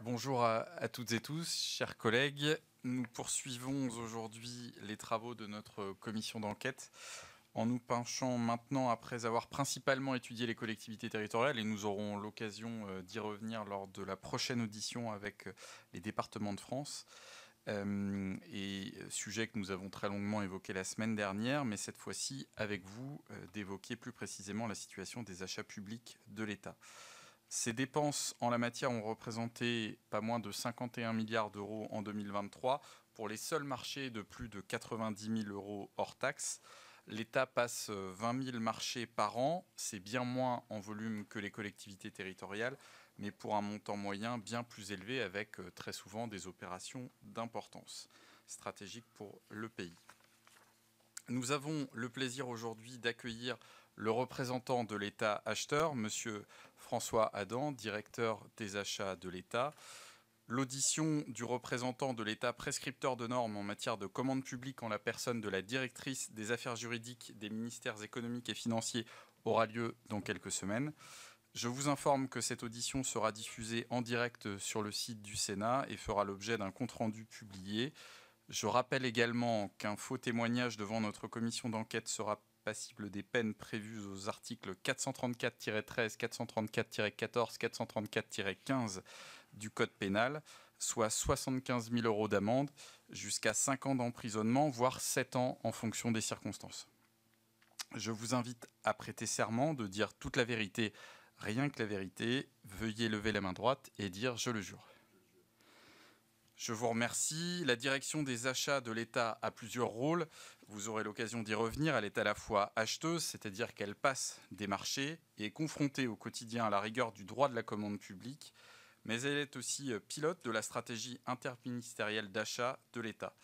Bonjour à toutes et tous, chers collègues. Nous poursuivons aujourd'hui les travaux de notre commission d'enquête en nous penchant maintenant, après avoir principalement étudié les collectivités territoriales, et nous aurons l'occasion d'y revenir lors de la prochaine audition avec les départements de France, et sujet que nous avons très longuement évoqué la semaine dernière, mais cette fois-ci avec vous, d'évoquer plus précisément la situation des achats publics de l'État. Ces dépenses en la matière ont représenté pas moins de 51 milliards d'euros en 2023 pour les seuls marchés de plus de 90 000 euros hors taxes. L'État passe 20 000 marchés par an, c'est bien moins en volume que les collectivités territoriales, mais pour un montant moyen bien plus élevé avec très souvent des opérations d'importance stratégique pour le pays. Nous avons le plaisir aujourd'hui d'accueillir le représentant de l'État acheteur, Monsieur François Adam, directeur des achats de l'État. L'audition du représentant de l'État prescripteur de normes en matière de commande publique en la personne de la directrice des affaires juridiques des ministères économiques et financiers aura lieu dans quelques semaines. Je vous informe que cette audition sera diffusée en direct sur le site du Sénat et fera l'objet d'un compte-rendu publié. Je rappelle également qu'un faux témoignage devant notre commission d'enquête sera passible des peines prévues aux articles 434-13, 434-14, 434-15 du Code pénal, soit 75 000 euros d'amende, jusqu'à 5 ans d'emprisonnement, voire 7 ans en fonction des circonstances. Je vous invite à prêter serment de dire toute la vérité, rien que la vérité. Veuillez lever la main droite et dire « je le jure ». Je vous remercie. La direction des achats de l'État a plusieurs rôles. Vous aurez l'occasion d'y revenir. Elle est à la fois acheteuse, c'est-à-dire qu'elle passe des marchés et est confrontée au quotidien à la rigueur du droit de la commande publique, mais elle est aussi pilote de la stratégie interministérielle d'achat de l'État.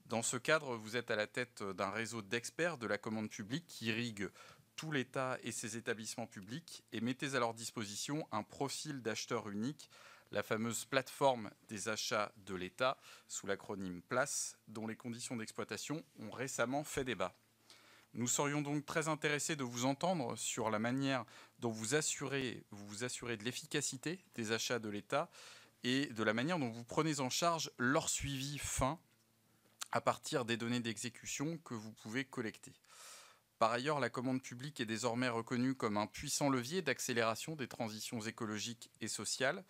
Dans ce cadre, vous êtes à la tête d'un réseau d'experts de la commande publique qui irrigue tout l'État et ses établissements publics et mettez à leur disposition un profil d'acheteur unique, la fameuse plateforme des achats de l'État, sous l'acronyme PLACE, dont les conditions d'exploitation ont récemment fait débat. Nous serions donc très intéressés de vous entendre sur la manière dont vous vous assurez de l'efficacité des achats de l'État et de la manière dont vous prenez en charge leur suivi fin à partir des données d'exécution que vous pouvez collecter. Par ailleurs, la commande publique est désormais reconnue comme un puissant levier d'accélération des transitions écologiques et sociales.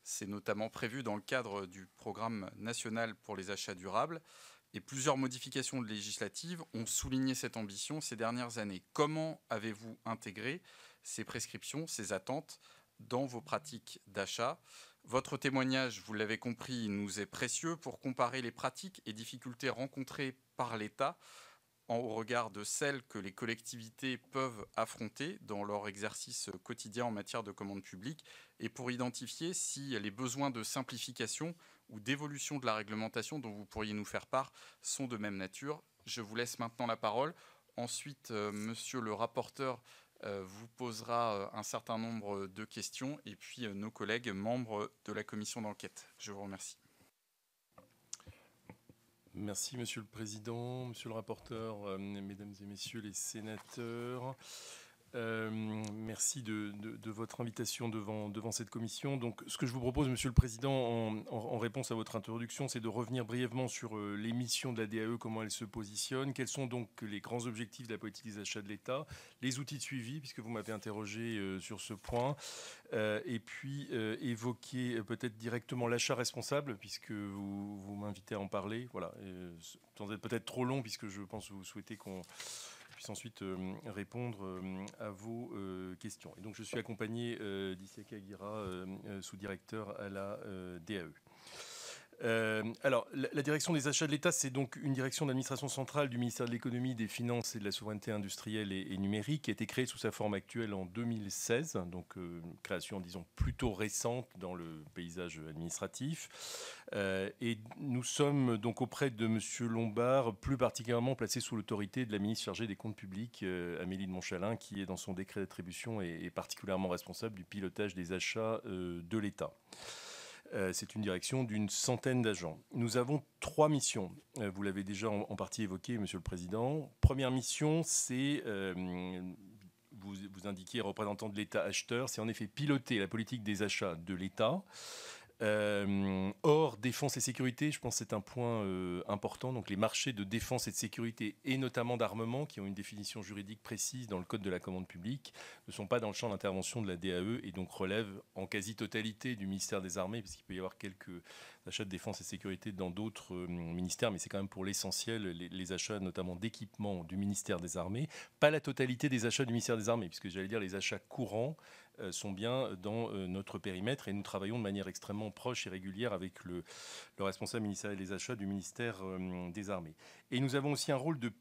C'est notamment prévu dans le cadre du programme national pour les achats durables. Et plusieurs modifications législatives ont souligné cette ambition ces dernières années. Comment avez-vous intégré ces prescriptions, ces attentes dans vos pratiques d'achat ? Votre témoignage, vous l'avez compris, nous est précieux pour comparer les pratiques et difficultés rencontrées par l'État au regard de celles que les collectivités peuvent affronter dans leur exercice quotidien en matière de commande publique et pour identifier si les besoins de simplification ou d'évolution de la réglementation dont vous pourriez nous faire part sont de même nature. Je vous laisse maintenant la parole. Ensuite, monsieur le rapporteur vous posera un certain nombre de questions et puis nos collègues membres de la commission d'enquête. Je vous remercie. Merci Monsieur le Président, Monsieur le rapporteur, Mesdames et Messieurs les sénateurs. Merci de votre invitation devant cette commission. Donc, ce que je vous propose, Monsieur le Président, en réponse à votre introduction, c'est de revenir brièvement sur les missions de la DAE, comment elle se positionne, quels sont donc les grands objectifs de la politique des achats de l'État, les outils de suivi, puisque vous m'avez interrogé sur ce point, et puis évoquer peut-être directement l'achat responsable, puisque vous m'invitez à en parler, voilà, sans être peut-être trop long, puisque je pense que vous souhaitez qu'on puisse ensuite répondre à vos questions. Et donc je suis accompagné d'Isiaka Aguirre, sous-directeur à la DAE. Alors, la direction des achats de l'État, c'est donc une direction d'administration centrale du ministère de l'économie, des finances et de la souveraineté industrielle et numérique, qui a été créée sous sa forme actuelle en 2016, donc création, disons, plutôt récente dans le paysage administratif. Et nous sommes donc auprès de M. Lombard, plus particulièrement placé sous l'autorité de la ministre chargée des comptes publics, Amélie de Montchalin, qui est dans son décret d'attribution et particulièrement responsable du pilotage des achats de l'État. C'est une direction d'une centaine d'agents. Nous avons 3 missions. Vous l'avez déjà en partie évoqué, Monsieur le Président. Première mission, c'est, vous indiquez représentant de l'État acheteur, c'est en effet piloter la politique des achats de l'État Or, défense et sécurité, je pense que c'est un point important. Donc, les marchés de défense et de sécurité, et notamment d'armement, qui ont une définition juridique précise dans le Code de la commande publique, ne sont pas dans le champ d'intervention de la DAE et donc relèvent en quasi-totalité du ministère des Armées, puisqu'il peut y avoir quelques achats de défense et de sécurité dans d'autres ministères, mais c'est quand même pour l'essentiel les achats notamment d'équipements du ministère des Armées. Pas la totalité des achats du ministère des Armées, puisque j'allais dire les achats courants sont bien dans notre périmètre et nous travaillons de manière extrêmement proche et régulière avec le responsable ministériel des achats du ministère des Armées. Et nous avons aussi un rôle de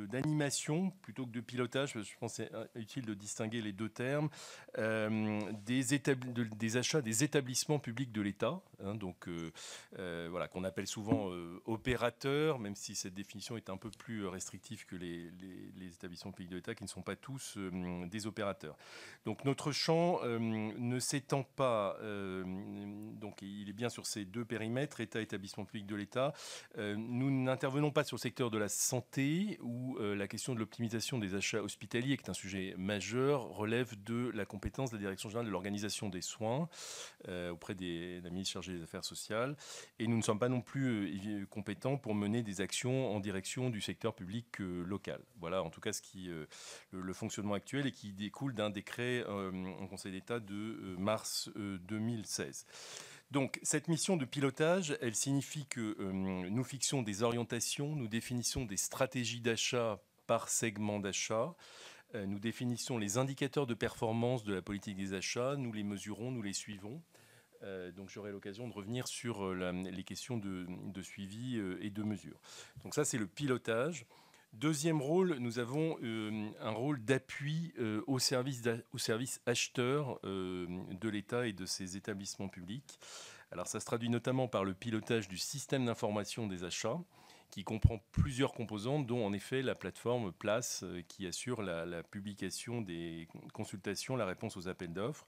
d'animation plutôt que de pilotage, parce que je pense que c'est utile de distinguer les deux termes, des achats des établissements publics de l'État, hein, donc voilà, qu'on appelle souvent opérateurs, même si cette définition est un peu plus restrictive que les établissements publics de l'État, qui ne sont pas tous des opérateurs. Donc notre champ ne s'étend pas, donc il est bien sur ces deux périmètres, État, établissement public de l'État. Nous n'intervenons pas sur le secteur de la santé, où la question de l'optimisation des achats hospitaliers, qui est un sujet majeur, relève de la compétence de la Direction générale de l'organisation des soins, auprès de la ministre chargée des Affaires sociales. Et nous ne sommes pas non plus compétents pour mener des actions en direction du secteur public local. Voilà en tout cas le fonctionnement actuel, et qui découle d'un décret en Conseil d'État de mars 2016. Donc cette mission de pilotage, elle signifie que nous fixons des orientations, nous définissons des stratégies d'achat par segment d'achat, nous définissons les indicateurs de performance de la politique des achats, nous les mesurons, nous les suivons. Donc j'aurai l'occasion de revenir sur les questions de suivi et de mesure. Donc ça, c'est le pilotage. Deuxième rôle, nous avons un rôle d'appui au service acheteurs de l'État et de ses établissements publics. Alors ça se traduit notamment par le pilotage du système d'information des achats, qui comprend plusieurs composantes, dont en effet la plateforme Place, qui assure la publication des consultations, la réponse aux appels d'offres.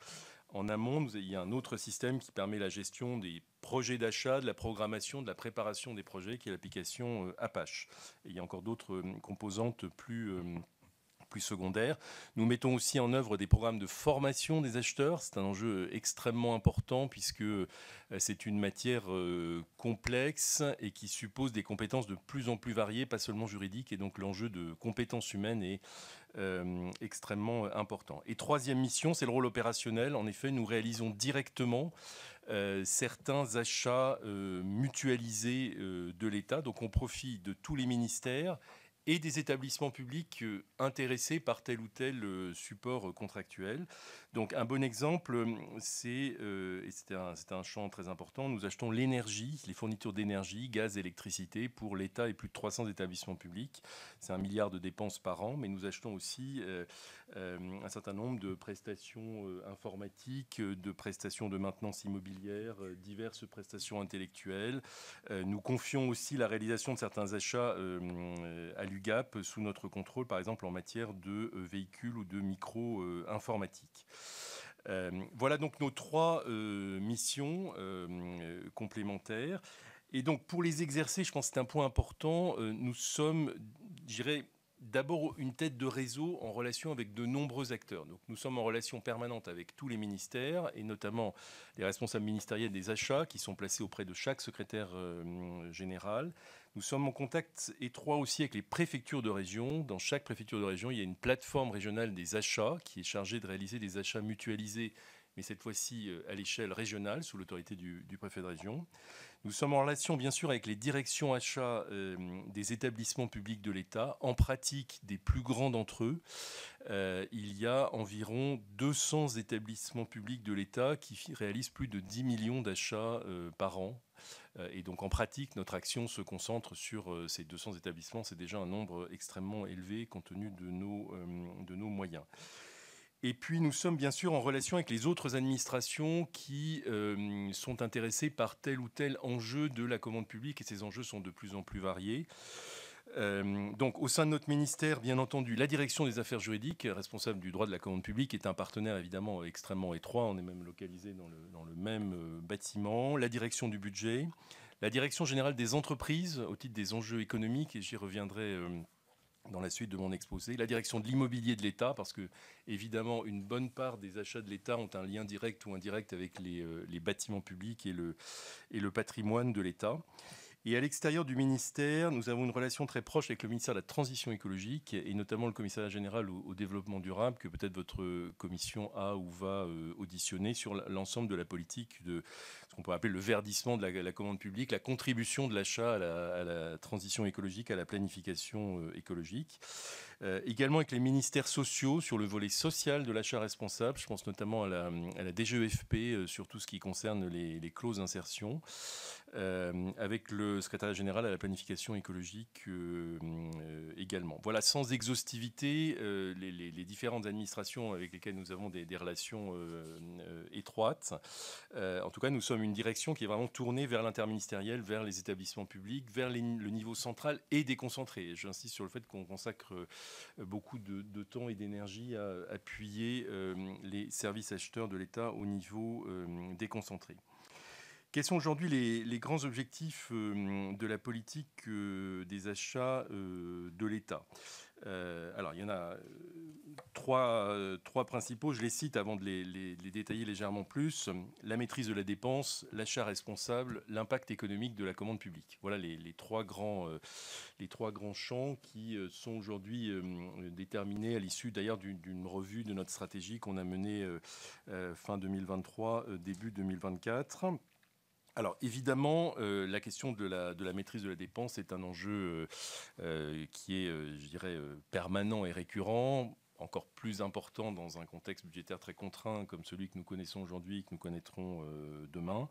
En amont, il y a un autre système qui permet la gestion des projets d'achat, de la programmation, de la préparation des projets, qui est l'application Apache. Et il y a encore d'autres composantes plus secondaires. Nous mettons aussi en œuvre des programmes de formation des acheteurs. C'est un enjeu extrêmement important, puisque c'est une matière complexe et qui suppose des compétences de plus en plus variées, pas seulement juridiques. Et donc l'enjeu de compétences humaines est extrêmement important. Et troisième mission, c'est le rôle opérationnel. En effet, nous réalisons directement certains achats mutualisés de l'État. Donc on profite de tous les ministères et des établissements publics intéressés par tel ou tel support contractuel. Donc un bon exemple, c'est un champ très important, nous achetons l'énergie, les fournitures d'énergie, gaz, électricité pour l'État et plus de 300 établissements publics. C'est 1 milliard de dépenses par an, mais nous achetons aussi un certain nombre de prestations informatiques, de prestations de maintenance immobilière, diverses prestations intellectuelles. Nous confions aussi la réalisation de certains achats à l'UGAP sous notre contrôle, par exemple en matière de véhicules ou de micro-informatique. Voilà donc nos trois missions complémentaires. Et donc pour les exercer, je pense que c'est un point important, nous sommes, je dirais, d'abord une tête de réseau en relation avec de nombreux acteurs. Donc nous sommes en relation permanente avec tous les ministères, et notamment les responsables ministériels des achats qui sont placés auprès de chaque secrétaire général. Nous sommes en contact étroit aussi avec les préfectures de région. Dans chaque préfecture de région, il y a une plateforme régionale des achats qui est chargée de réaliser des achats mutualisés, mais cette fois-ci à l'échelle régionale, sous l'autorité du préfet de région. Nous sommes en relation, bien sûr, avec les directions achats des établissements publics de l'État, en pratique des plus grands d'entre eux. Il y a environ 200 établissements publics de l'État qui réalisent plus de 10 millions d'achats par an. Et donc en pratique, notre action se concentre sur ces 200 établissements. C'est déjà un nombre extrêmement élevé compte tenu de nos moyens. Et puis nous sommes bien sûr en relation avec les autres administrations qui sont intéressées par tel ou tel enjeu de la commande publique, et ces enjeux sont de plus en plus variés. Donc au sein de notre ministère, bien entendu, la direction des affaires juridiques, responsable du droit de la commande publique, est un partenaire évidemment extrêmement étroit. On est même localisé dans le même bâtiment. La direction du budget, la direction générale des entreprises au titre des enjeux économiques, et j'y reviendrai dans la suite de mon exposé. La direction de l'immobilier de l'État, parce que, évidemment, une bonne part des achats de l'État ont un lien direct ou indirect avec les bâtiments publics et le patrimoine de l'État. Et à l'extérieur du ministère, nous avons une relation très proche avec le ministère de la Transition écologique et notamment le commissariat général au développement durable que peut-être votre commission a ou va auditionner sur l'ensemble de la politique de ce qu'on pourrait appeler le verdissement de la commande publique, la contribution de l'achat à la transition écologique, à la planification écologique. Également avec les ministères sociaux sur le volet social de l'achat responsable. Je pense notamment à la DGEFP sur tout ce qui concerne les clauses d'insertion. Avec le secrétariat général à la planification écologique également. Voilà, sans exhaustivité, les différentes administrations avec lesquelles nous avons des relations étroites. En tout cas, nous sommes une direction qui est vraiment tournée vers l'interministériel, vers les établissements publics, vers le niveau central et déconcentré. J'insiste sur le fait qu'on consacre beaucoup de temps et d'énergie à appuyer les services acheteurs de l'État au niveau déconcentré. Quels sont aujourd'hui les grands objectifs de la politique des achats de l'État ? Alors, il y en a trois principaux. Je les cite avant de les détailler légèrement plus. La maîtrise de la dépense, l'achat responsable, l'impact économique de la commande publique. Voilà les trois grands champs qui sont aujourd'hui déterminés à l'issue d'ailleurs d'une revue de notre stratégie qu'on a menée fin 2023, début 2024. Alors évidemment, la question de la maîtrise de la dépense est un enjeu qui est, je dirais, permanent et récurrent, encore plus important dans un contexte budgétaire très contraint comme celui que nous connaissons aujourd'hui et que nous connaîtrons demain.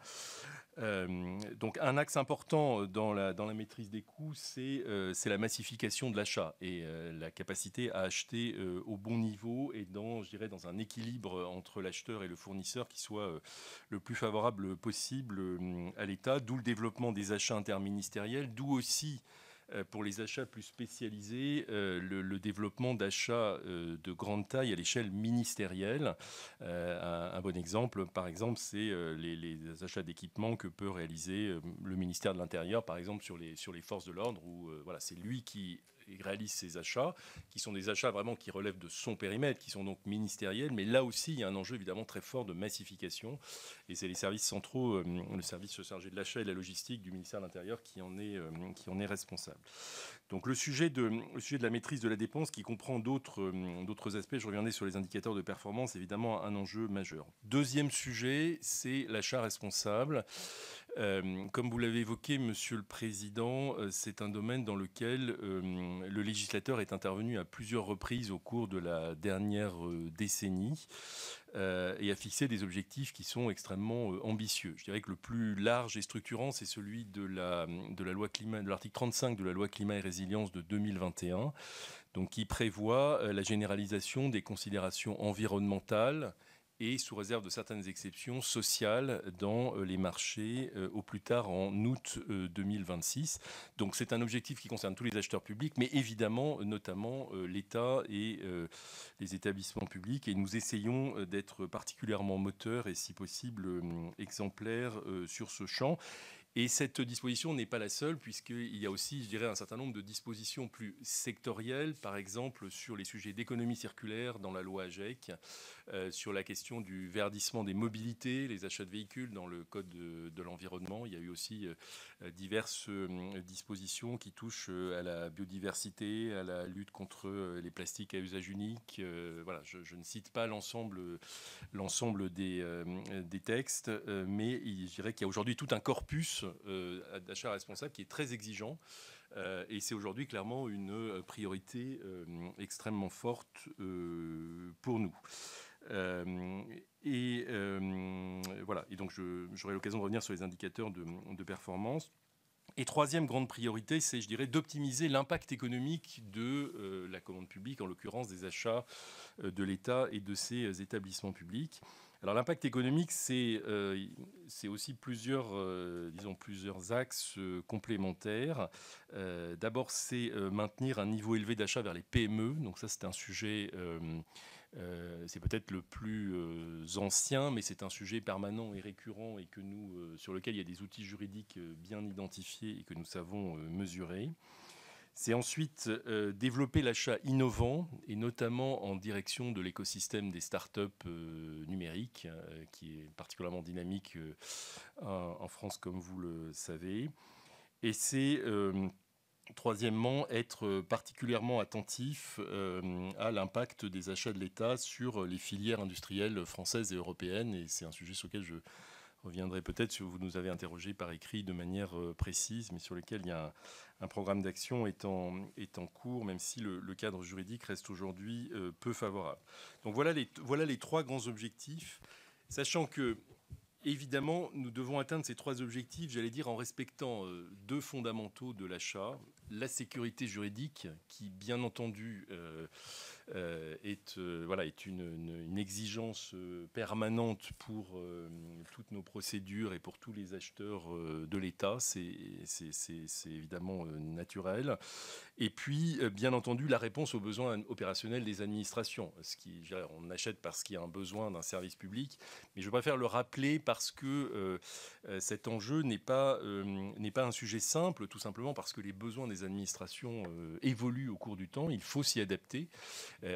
Donc un axe important dans la maîtrise des coûts, c'est la massification de l'achat et la capacité à acheter au bon niveau et je dirais, dans un équilibre entre l'acheteur et le fournisseur qui soit le plus favorable possible à l'État, d'où le développement des achats interministériels, d'où aussi pour les achats plus spécialisés, le développement d'achats de grande taille à l'échelle ministérielle. Un bon exemple, par exemple, c'est les achats d'équipements que peut réaliser le ministère de l'Intérieur, par exemple, sur les forces de l'ordre, où voilà, c'est lui qui réalise ces achats, qui sont des achats vraiment qui relèvent de son périmètre, qui sont donc ministériels, mais là aussi, il y a un enjeu évidemment très fort de massification, et c'est les services centraux, le service chargé de l'achat et de la logistique du ministère de l'Intérieur qui en est responsable. Donc le sujet de la maîtrise de la dépense qui comprend d'autres aspects, je reviendrai sur les indicateurs de performance, évidemment un enjeu majeur. Deuxième sujet, c'est l'achat responsable. Comme vous l'avez évoqué, Monsieur le Président, c'est un domaine dans lequel le législateur est intervenu à plusieurs reprises au cours de la dernière décennie et a fixé des objectifs qui sont extrêmement ambitieux. Je dirais que le plus large et structurant, c'est celui de la loi climat, de l'article 35 de la loi climat et résilience de 2021, donc qui prévoit la généralisation des considérations environnementales et sous réserve de certaines exceptions sociales dans les marchés au plus tard en août 2026. Donc c'est un objectif qui concerne tous les acheteurs publics, mais évidemment notamment l'État et les établissements publics. Et nous essayons d'être particulièrement moteurs et si possible exemplaires sur ce champ. Et cette disposition n'est pas la seule, puisqu'il y a aussi, je dirais, un certain nombre de dispositions plus sectorielles, par exemple sur les sujets d'économie circulaire dans la loi AGEC, sur la question du verdissement des mobilités, les achats de véhicules dans le code de l'environnement. Il y a eu aussi diverses dispositions qui touchent à la biodiversité, à la lutte contre les plastiques à usage unique. Voilà, je ne cite pas l'ensemble des textes, mais je dirais qu'il y a aujourd'hui tout un corpus d'achat responsable qui est très exigeant. Et c'est aujourd'hui clairement une priorité extrêmement forte pour nous. Voilà. Et donc j'aurai l'occasion de revenir sur les indicateurs de performance. Et troisième grande priorité, c'est, je dirais, d'optimiser l'impact économique de la commande publique, en l'occurrence des achats de l'État et de ses établissements publics. Alors l'impact économique, c'est aussi plusieurs axes complémentaires. D'abord, c'est maintenir un niveau élevé d'achat vers les PME. Donc ça, c'est un sujet... c'est peut-être le plus ancien, mais c'est un sujet permanent et récurrent et sur lequel il y a des outils juridiques bien identifiés et que nous savons mesurer. C'est ensuite développer l'achat innovant, et notamment en direction de l'écosystème des startups numériques, qui est particulièrement dynamique en France, comme vous le savez. Et c'est troisièmement, être particulièrement attentif à l'impact des achats de l'État sur les filières industrielles françaises et européennes. Et c'est un sujet sur lequel je reviendrai peut-être, si vous nous avez interrogé par écrit de manière précise, mais sur lequel il y a un programme d'action est en cours, même si le cadre juridique reste aujourd'hui peu favorable. Donc voilà les trois grands objectifs, sachant que évidemment, nous devons atteindre ces trois objectifs, j'allais dire, en respectant deux fondamentaux de l'achat. La sécurité juridique, qui, bien entendu, est une exigence permanente pour toutes nos procédures et pour tous les acheteurs de l'État. C'est évidemment naturel. Et puis, bien entendu, la réponse aux besoins opérationnels des administrations. On achète parce qu'il y a un besoin d'un service public, mais je préfère le rappeler parce que cet enjeu n'est pas un sujet simple, tout simplement parce que les besoins des administrations évoluent au cours du temps. Il faut s'y adapter.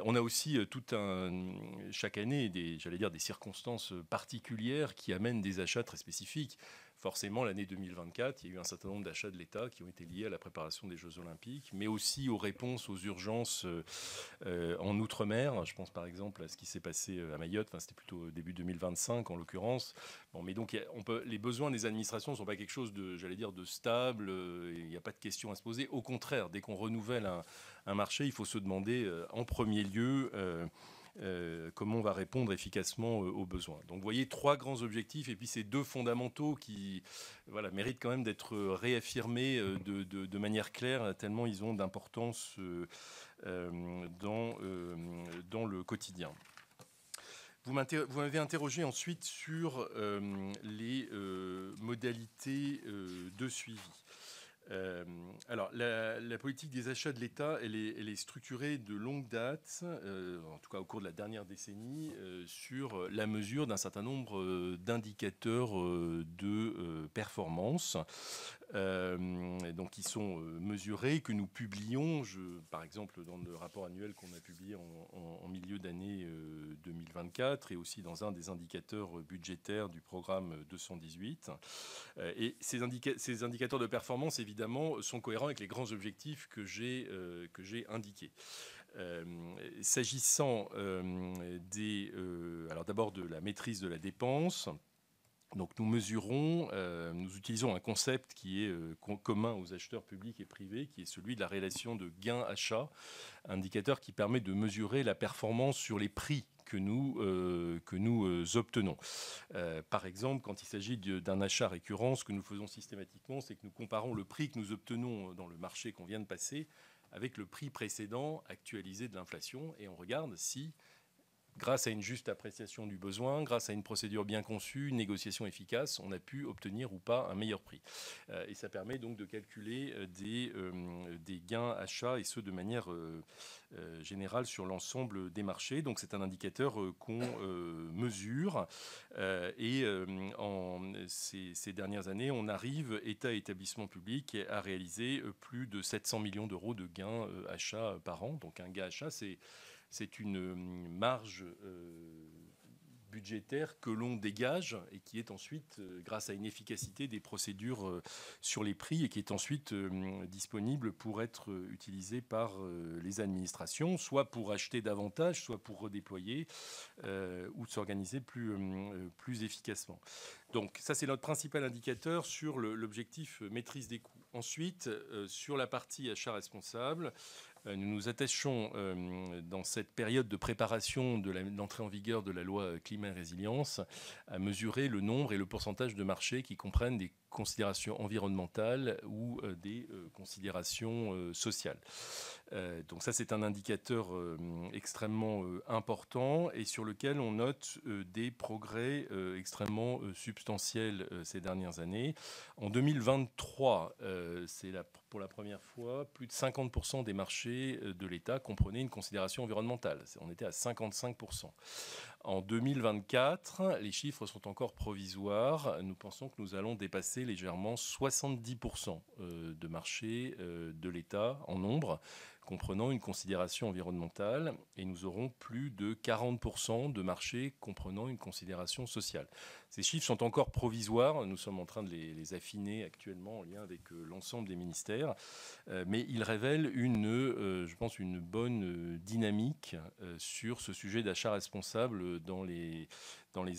On a aussi chaque année des circonstances particulières qui amènent des achats très spécifiques. Forcément, l'année 2024, il y a eu un certain nombre d'achats de l'État qui ont été liés à la préparation des Jeux Olympiques, mais aussi aux réponses aux urgences en Outre-mer. Je pense par exemple à ce qui s'est passé à Mayotte, c'était plutôt début 2025 en l'occurrence. Bon, mais donc, les besoins des administrations ne sont pas quelque chose de stable, il n'y a pas de questions à se poser. Au contraire, dès qu'on renouvelle un marché, il faut se demander en premier lieu comment on va répondre efficacement aux besoins. Donc vous voyez, trois grands objectifs et puis ces deux fondamentaux qui méritent quand même d'être réaffirmés de manière claire, tellement ils ont d'importance dans le quotidien. Vous m'avez interrogé ensuite sur les modalités de suivi. Alors, la politique des achats de l'État, elle est structurée de longue date, en tout cas au cours de la dernière décennie, sur la mesure d'un certain nombre d'indicateurs de performance. Donc, qui sont mesurés, que nous publions, par exemple dans le rapport annuel qu'on a publié en milieu d'année 2024 et aussi dans un des indicateurs budgétaires du programme 218. Et ces indicateurs de performance, évidemment, sont cohérents avec les grands objectifs que j'ai indiqués. S'agissant alors d'abord de la maîtrise de la dépense, donc nous utilisons un concept qui est commun aux acheteurs publics et privés, qui est celui de la relation de gain-achat, indicateur qui permet de mesurer la performance sur les prix que nous obtenons. Par exemple, quand il s'agit d'un achat récurrent, ce que nous faisons systématiquement, c'est que nous comparons le prix que nous obtenons dans le marché qu'on vient de passer avec le prix précédent actualisé de l'inflation, et on regarde si, grâce à une juste appréciation du besoin, grâce à une procédure bien conçue, une négociation efficace, on a pu obtenir ou pas un meilleur prix. Et ça permet donc de calculer des gains achats, et ce de manière générale sur l'ensemble des marchés. Donc c'est un indicateur qu'on mesure. Et ces dernières années, on arrive, État et établissements publics, à réaliser plus de 700 millions d'euros de gains achats par an. Donc un gain achat, c'est une marge budgétaire que l'on dégage et qui est ensuite, grâce à une efficacité des procédures sur les prix, et qui est ensuite disponible pour être utilisée par les administrations, soit pour acheter davantage, soit pour redéployer ou s'organiser plus efficacement. Donc ça, c'est notre principal indicateur sur l'objectif maîtrise des coûts. Ensuite, sur la partie achat responsable, nous nous attachons dans cette période de préparation de l'entrée en vigueur de la loi climat et résilience à mesurer le nombre et le pourcentage de marchés qui comprennent des considérations environnementales ou des considérations sociales. Donc ça, c'est un indicateur extrêmement important et sur lequel on note des progrès extrêmement substantiels ces dernières années. En 2023, c'est la pour la première fois, plus de 50% des marchés de l'État comprenaient une considération environnementale. On était à 55%. En 2024, les chiffres sont encore provisoires. Nous pensons que nous allons dépasser légèrement 70% de marchés de l'État en nombre, comprenant une considération environnementale, et nous aurons plus de 40% de marchés comprenant une considération sociale. Ces chiffres sont encore provisoires, nous sommes en train de les affiner actuellement en lien avec l'ensemble des ministères, mais ils révèlent je pense, une bonne dynamique sur ce sujet d'achat responsable dans les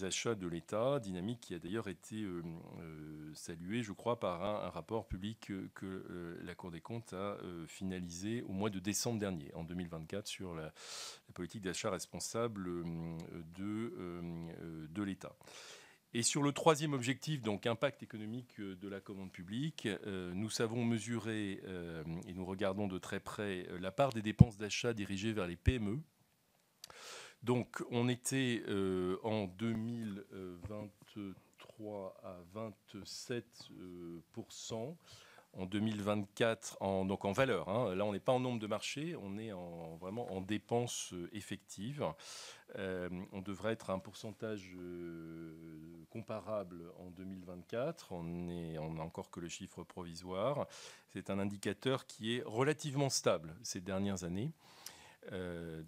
achats de l'État, dynamique qui a d'ailleurs été saluée, je crois, par un rapport public que la Cour des comptes a finalisé au mois de décembre dernier, en 2024, sur la politique d'achat responsable de l'État. Et sur le troisième objectif, donc impact économique de la commande publique, nous savons mesurer, et nous regardons de très près, la part des dépenses d'achat dirigées vers les PME. Donc on était en 2023 à 27%. En 2024, donc en valeur. Là, on n'est pas en nombre de marchés, on est vraiment en dépenses effectives. On devrait être à un pourcentage comparable en 2024. On n'a encore que le chiffre provisoire. C'est un indicateur qui est relativement stable ces dernières années.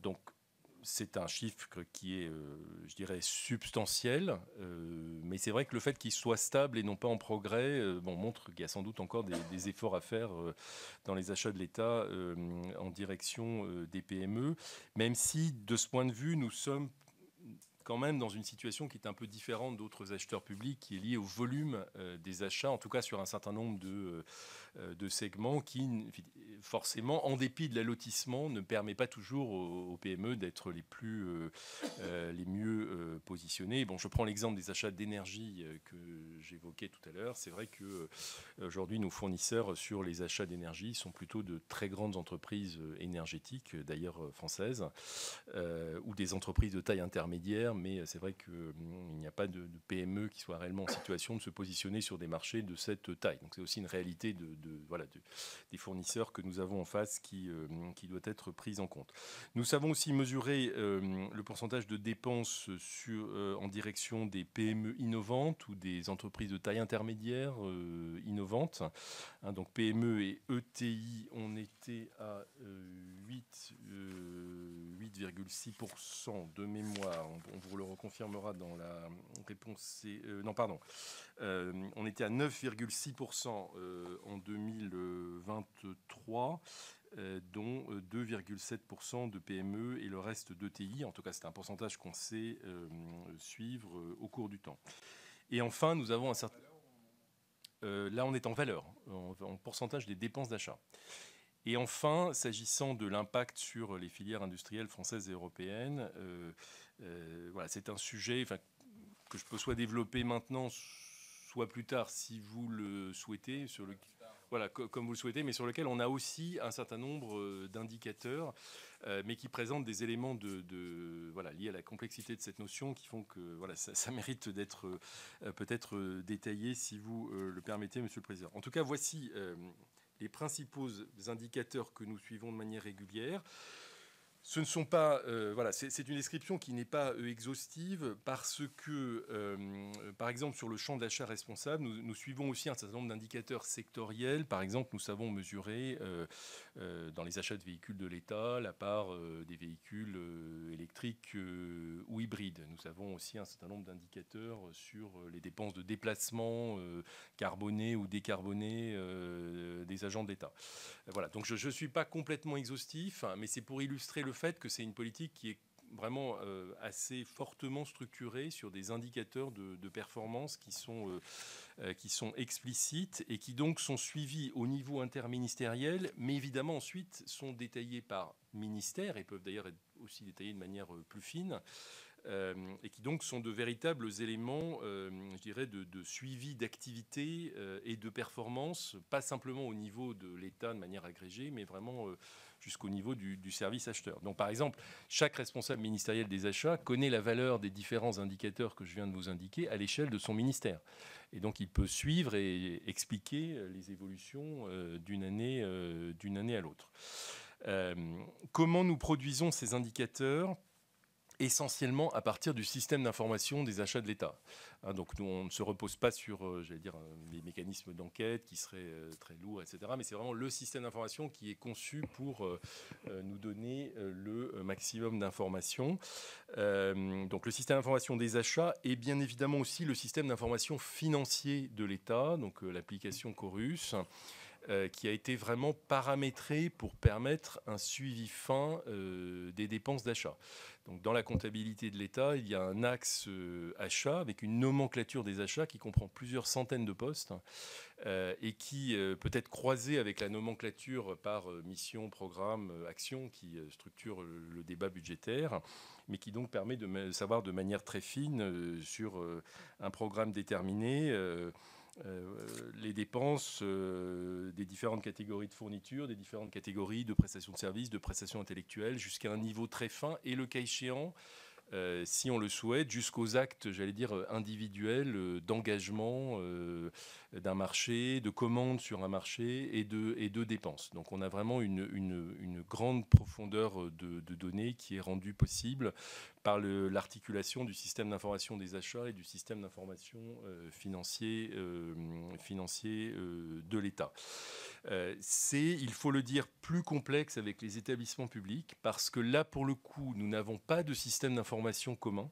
Donc, c'est un chiffre qui est, je dirais, substantiel, mais c'est vrai que le fait qu'il soit stable et non pas en progrès montre qu'il y a sans doute encore des efforts à faire dans les achats de l'État en direction des PME, même si, de ce point de vue, nous sommes quand même dans une situation qui est un peu différente d'autres acheteurs publics, qui est liée au volume des achats, en tout cas sur un certain nombre de segments qui, forcément, en dépit de l'allotissement, ne permet pas toujours aux PME d'être les mieux positionnés. Bon, je prends l'exemple des achats d'énergie que j'évoquais tout à l'heure. C'est vrai qu'aujourd'hui, nos fournisseurs sur les achats d'énergie sont plutôt de très grandes entreprises énergétiques, d'ailleurs françaises, ou des entreprises de taille intermédiaire, mais c'est vrai qu'il n'y a pas de PME qui soit réellement en situation de se positionner sur des marchés de cette taille. Donc c'est aussi une réalité des fournisseurs que nous avons en face qui doit être prise en compte. Nous savons aussi mesurer le pourcentage de dépenses en direction des PME innovantes ou des entreprises de taille intermédiaire innovantes. Donc PME et ETI, on était à 8,6% de mémoire. On vous le reconfirmera dans la réponse. On était à 9,6% en 2023, dont 2,7% de PME et le reste d'ETI. En tout cas, c'est un pourcentage qu'on sait suivre au cours du temps. Et enfin, nous avons un certain... là, on est en valeur, en pourcentage des dépenses d'achat. Et enfin, s'agissant de l'impact sur les filières industrielles françaises et européennes, c'est un sujet que je peux soit développer maintenant, soit plus tard, si vous le souhaitez, comme vous le souhaitez, mais sur lequel on a aussi un certain nombre d'indicateurs, mais qui présentent des éléments liés à la complexité de cette notion, qui font que ça mérite d'être peut-être détaillé, si vous le permettez, Monsieur le Président. En tout cas, voici les principaux indicateurs que nous suivons de manière régulière. Ce ne sont pas, c'est une description qui n'est pas exhaustive parce que, par exemple, sur le champ d'achat responsable, nous suivons aussi un certain nombre d'indicateurs sectoriels. Par exemple, nous savons mesurer dans les achats de véhicules de l'État la part des véhicules électriques ou hybrides. Nous avons aussi un certain nombre d'indicateurs sur les dépenses de déplacement carbonés ou décarbonés des agents de l'État. Voilà, donc je ne suis pas complètement exhaustif, mais c'est pour illustrer le fait que c'est une politique qui est vraiment assez fortement structurée sur des indicateurs de performance qui sont explicites et qui donc sont suivis au niveau interministériel, mais évidemment ensuite sont détaillés par ministère et peuvent d'ailleurs être aussi détaillés de manière plus fine. et qui donc sont de véritables éléments, je dirais, de suivi d'activité et de performance, pas simplement au niveau de l'État de manière agrégée, mais vraiment jusqu'au niveau du service acheteur. Donc par exemple, chaque responsable ministériel des achats connaît la valeur des différents indicateurs que je viens de vous indiquer à l'échelle de son ministère. Et donc il peut suivre et expliquer les évolutions d'une année à l'autre. Comment nous produisons ces indicateurs ? Essentiellement à partir du système d'information des achats de l'État. Donc nous, on ne se repose pas sur les mécanismes d'enquête qui seraient très lourds, etc. Mais c'est vraiment le système d'information qui est conçu pour nous donner le maximum d'informations. Donc le système d'information des achats et bien évidemment aussi le système d'information financier de l'État, donc l'application Chorus, qui a été vraiment paramétré pour permettre un suivi fin des dépenses d'achat. Donc, dans la comptabilité de l'État, il y a un axe achat avec une nomenclature des achats qui comprend plusieurs centaines de postes et qui peut être croisée avec la nomenclature par mission, programme, action qui structure le débat budgétaire, mais qui donc permet de savoir de manière très fine sur un programme déterminé les dépenses des différentes catégories de fournitures, des différentes catégories de prestations de services, de prestations intellectuelles, jusqu'à un niveau très fin et le cas échéant, si on le souhaite, jusqu'aux actes, j'allais dire, individuels d'engagement d'un marché, de commande sur un marché et de dépenses. Donc on a vraiment une grande profondeur de données qui est rendue possible par l'articulation du système d'information des achats et du système d'information financier de l'État. C'est, il faut le dire, plus complexe avec les établissements publics parce que là, pour le coup, nous n'avons pas de système d'information commun.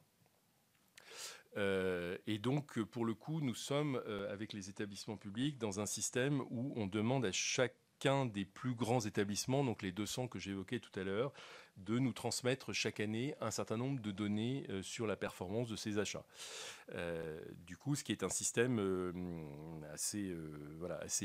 Et donc, pour le coup, nous sommes, avec les établissements publics, dans un système où on demande à chacun des plus grands établissements, donc les 200 que j'évoquais tout à l'heure, de nous transmettre chaque année un certain nombre de données sur la performance de ces achats. Du coup, ce qui est un système assez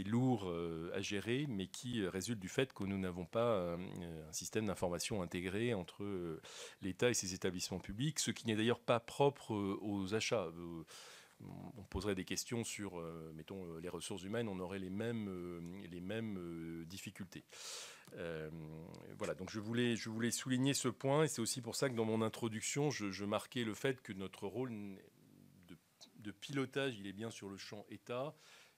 lourd à gérer, mais qui résulte du fait que nous n'avons pas un système d'information intégré entre l'État et ses établissements publics, ce qui n'est d'ailleurs pas propre aux achats. On poserait des questions sur, mettons, les ressources humaines, on aurait les mêmes difficultés. Voilà, donc je voulais souligner ce point, et c'est aussi pour ça que dans mon introduction, je marquais le fait que notre rôle de pilotage, il est bien sur le champ État,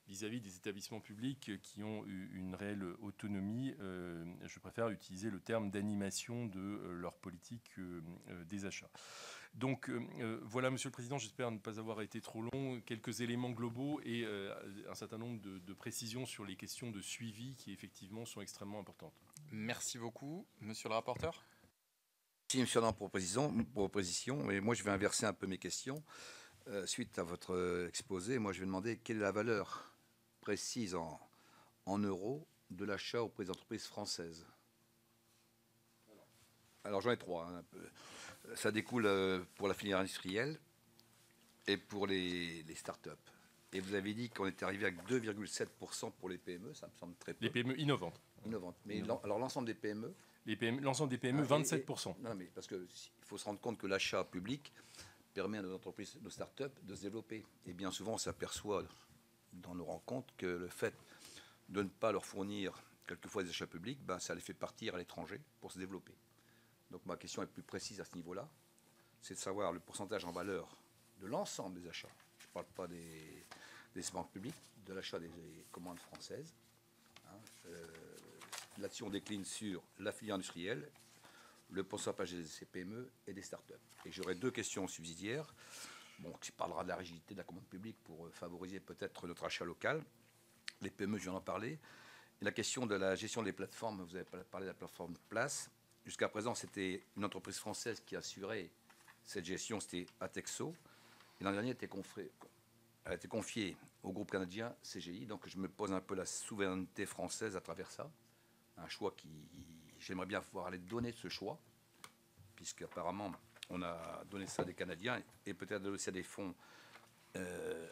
vis-à-vis des établissements publics qui ont une réelle autonomie. Je préfère utiliser le terme d'animation de leur politique des achats. Donc voilà, Monsieur le Président, j'espère ne pas avoir été trop long. Quelques éléments globaux et un certain nombre de précisions sur les questions de suivi qui effectivement sont extrêmement importantes. Merci beaucoup. Monsieur le rapporteur ? Merci, monsieur, dans la proposition. Et moi, je vais inverser un peu mes questions. Suite à votre exposé, moi, je vais demander quelle est la valeur précise en euros de l'achat auprès des entreprises françaises. Alors, j'en ai trois. Un peu. Ça découle pour la filière industrielle et pour les start-up. Et vous avez dit qu'on était arrivé à 2,7% pour les PME, ça me semble très peu. Les PME innovantes. Mais alors l'ensemble des PME l'ensemble des PME, 27%. Non, mais parce qu'il faut se rendre compte que l'achat public permet à nos entreprises, nos start-up de se développer. Et bien souvent, on s'aperçoit dans nos rencontres que le fait de ne pas leur fournir quelquefois des achats publics, ça les fait partir à l'étranger pour se développer. Donc ma question est plus précise à ce niveau-là, c'est de savoir le pourcentage en valeur de l'ensemble des achats. Je ne parle pas des banques publiques, de l'achat des commandes françaises. Là-dessus, on décline sur la filière industrielle, le pourcentage des PME et des start-up. Et j'aurai deux questions subsidiaires, qui parlera de la rigidité de la commande publique pour favoriser peut-être notre achat local. Les PME, je viens d'en parler. Et la question de la gestion des plateformes, vous avez parlé de la plateforme Place. Jusqu'à présent, c'était une entreprise française qui assurait cette gestion, c'était Atexo. Et l'an dernier, elle a été confiée au groupe canadien CGI. Donc, je me pose un peu la souveraineté française à travers ça. Un choix j'aimerais bien pouvoir aller donner ce choix, puisqu'apparemment, on a donné ça à des Canadiens et peut-être aussi à des fonds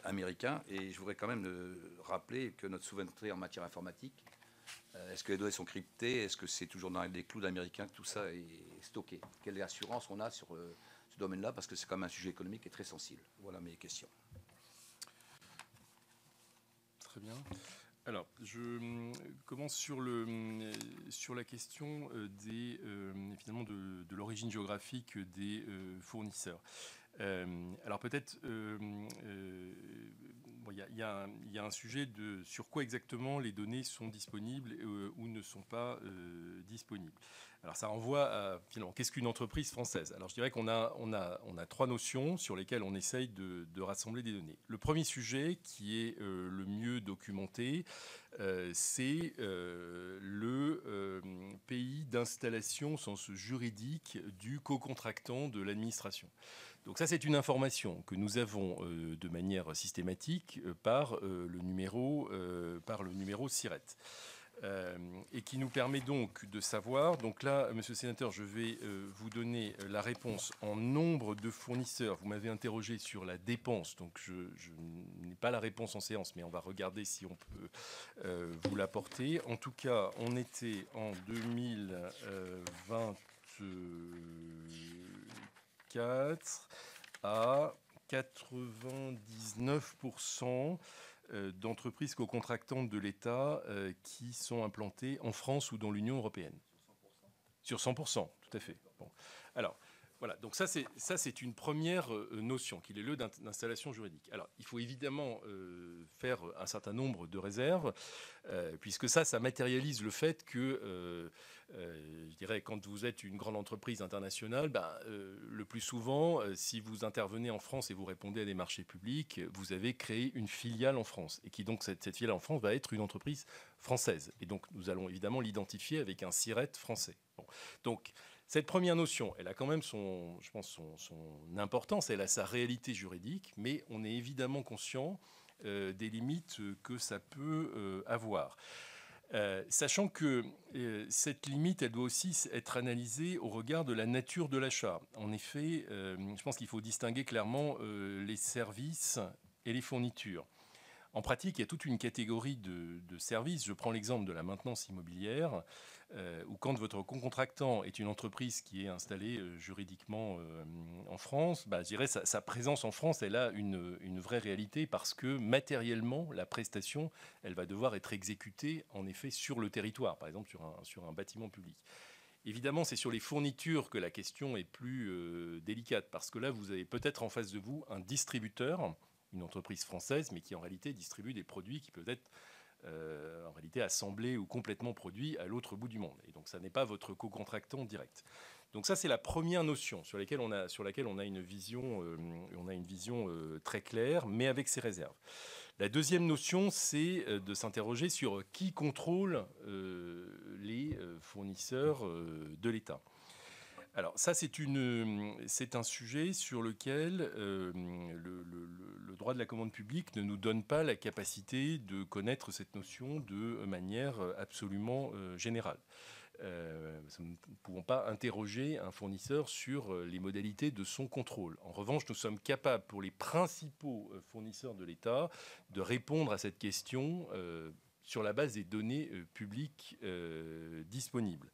américains. Et je voudrais quand même rappeler que notre souveraineté en matière informatique, est-ce que les données sont cryptées? Est-ce que c'est toujours dans les clouds américains que tout ça est stocké? Quelle assurance on a sur domaine-là, parce que c'est quand même un sujet économique et très sensible. Voilà mes questions. Très bien. Alors, je commence sur la question finalement de l'origine géographique des fournisseurs. Alors peut-être, il y a un sujet sur quoi exactement les données sont disponibles ou ne sont pas disponibles. Alors ça renvoie à, finalement, qu'est-ce qu'une entreprise française? Alors je dirais qu'on a trois notions sur lesquelles on essaye de rassembler des données. Le premier sujet, qui est le mieux documenté, c'est le pays d'installation au sens juridique du co-contractant de l'administration. Donc ça, c'est une information que nous avons de manière systématique par le numéro SIRET. Et qui nous permet donc de savoir, donc là, monsieur le sénateur, je vais vous donner la réponse en nombre de fournisseurs. Vous m'avez interrogé sur la dépense, donc je n'ai pas la réponse en séance, mais on va regarder si on peut vous l'apporter. En tout cas, on était en 2024 à 99% d'entreprises co-contractantes de l'État qui sont implantées en France ou dans l'Union européenne. Sur 100%, tout à fait. Bon. Alors, voilà, donc ça c'est une première notion, qu'il est lieu d'installation juridique. Alors, il faut évidemment faire un certain nombre de réserves, puisque ça matérialise le fait que, je dirais, quand vous êtes une grande entreprise internationale, le plus souvent, si vous intervenez en France et vous répondez à des marchés publics, vous avez créé une filiale en France, et qui donc, cette filiale en France va être une entreprise française. Et donc, nous allons évidemment l'identifier avec un SIRET français. Bon. Donc, cette première notion, elle a quand même son importance, elle a sa réalité juridique, mais on est évidemment conscient des limites que ça peut avoir. Sachant que cette limite, elle doit aussi être analysée au regard de la nature de l'achat. En effet, je pense qu'il faut distinguer clairement les services et les fournitures. En pratique, il y a toute une catégorie de services. Je prends l'exemple de la maintenance immobilière, où quand votre co-contractant est une entreprise qui est installée juridiquement en France, je dirais sa présence en France, elle a une vraie réalité parce que matériellement, la prestation, elle va devoir être exécutée en effet sur le territoire, par exemple sur un bâtiment public. Évidemment, c'est sur les fournitures que la question est plus délicate, parce que là, vous avez peut-être en face de vous un distributeur, une entreprise française, mais qui en réalité distribue des produits qui peuvent être en réalité assemblés ou complètement produits à l'autre bout du monde. Et donc, ça n'est pas votre co-contractant direct. Donc ça, c'est la première notion sur laquelle on a une vision, très claire, mais avec ses réserves. La deuxième notion, c'est de s'interroger sur qui contrôle les fournisseurs de l'État. Alors ça, c'est un sujet sur lequel le droit de la commande publique ne nous donne pas la capacité de connaître cette notion de manière absolument générale. Nous ne pouvons pas interroger un fournisseur sur les modalités de son contrôle. En revanche, nous sommes capables, pour les principaux fournisseurs de l'État, de répondre à cette question sur la base des données publiques disponibles.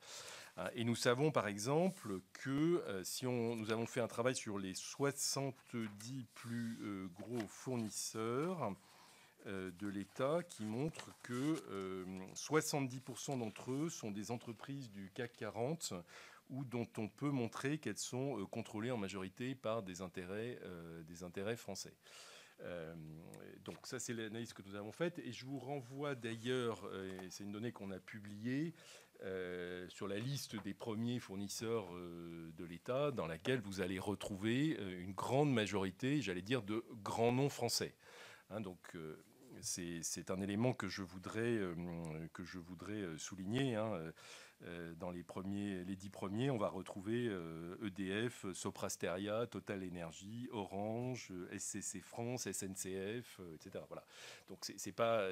Et nous savons par exemple que si nous avons fait un travail sur les 70 plus gros fournisseurs de l'État qui montre que 70% d'entre eux sont des entreprises du CAC 40 ou dont on peut montrer qu'elles sont contrôlées en majorité par des intérêts français. Donc ça, c'est l'analyse que nous avons faite. Et je vous renvoie d'ailleurs, et c'est une donnée qu'on a publiée, sur la liste des premiers fournisseurs de l'État, dans laquelle vous allez retrouver une grande majorité, j'allais dire, de grands noms français. Donc c'est un élément que je voudrais souligner. Dans les 10 premiers, on va retrouver EDF, Soprasteria, Total Energy, Orange, SCC France, SNCF, etc. Voilà. Donc c'est pas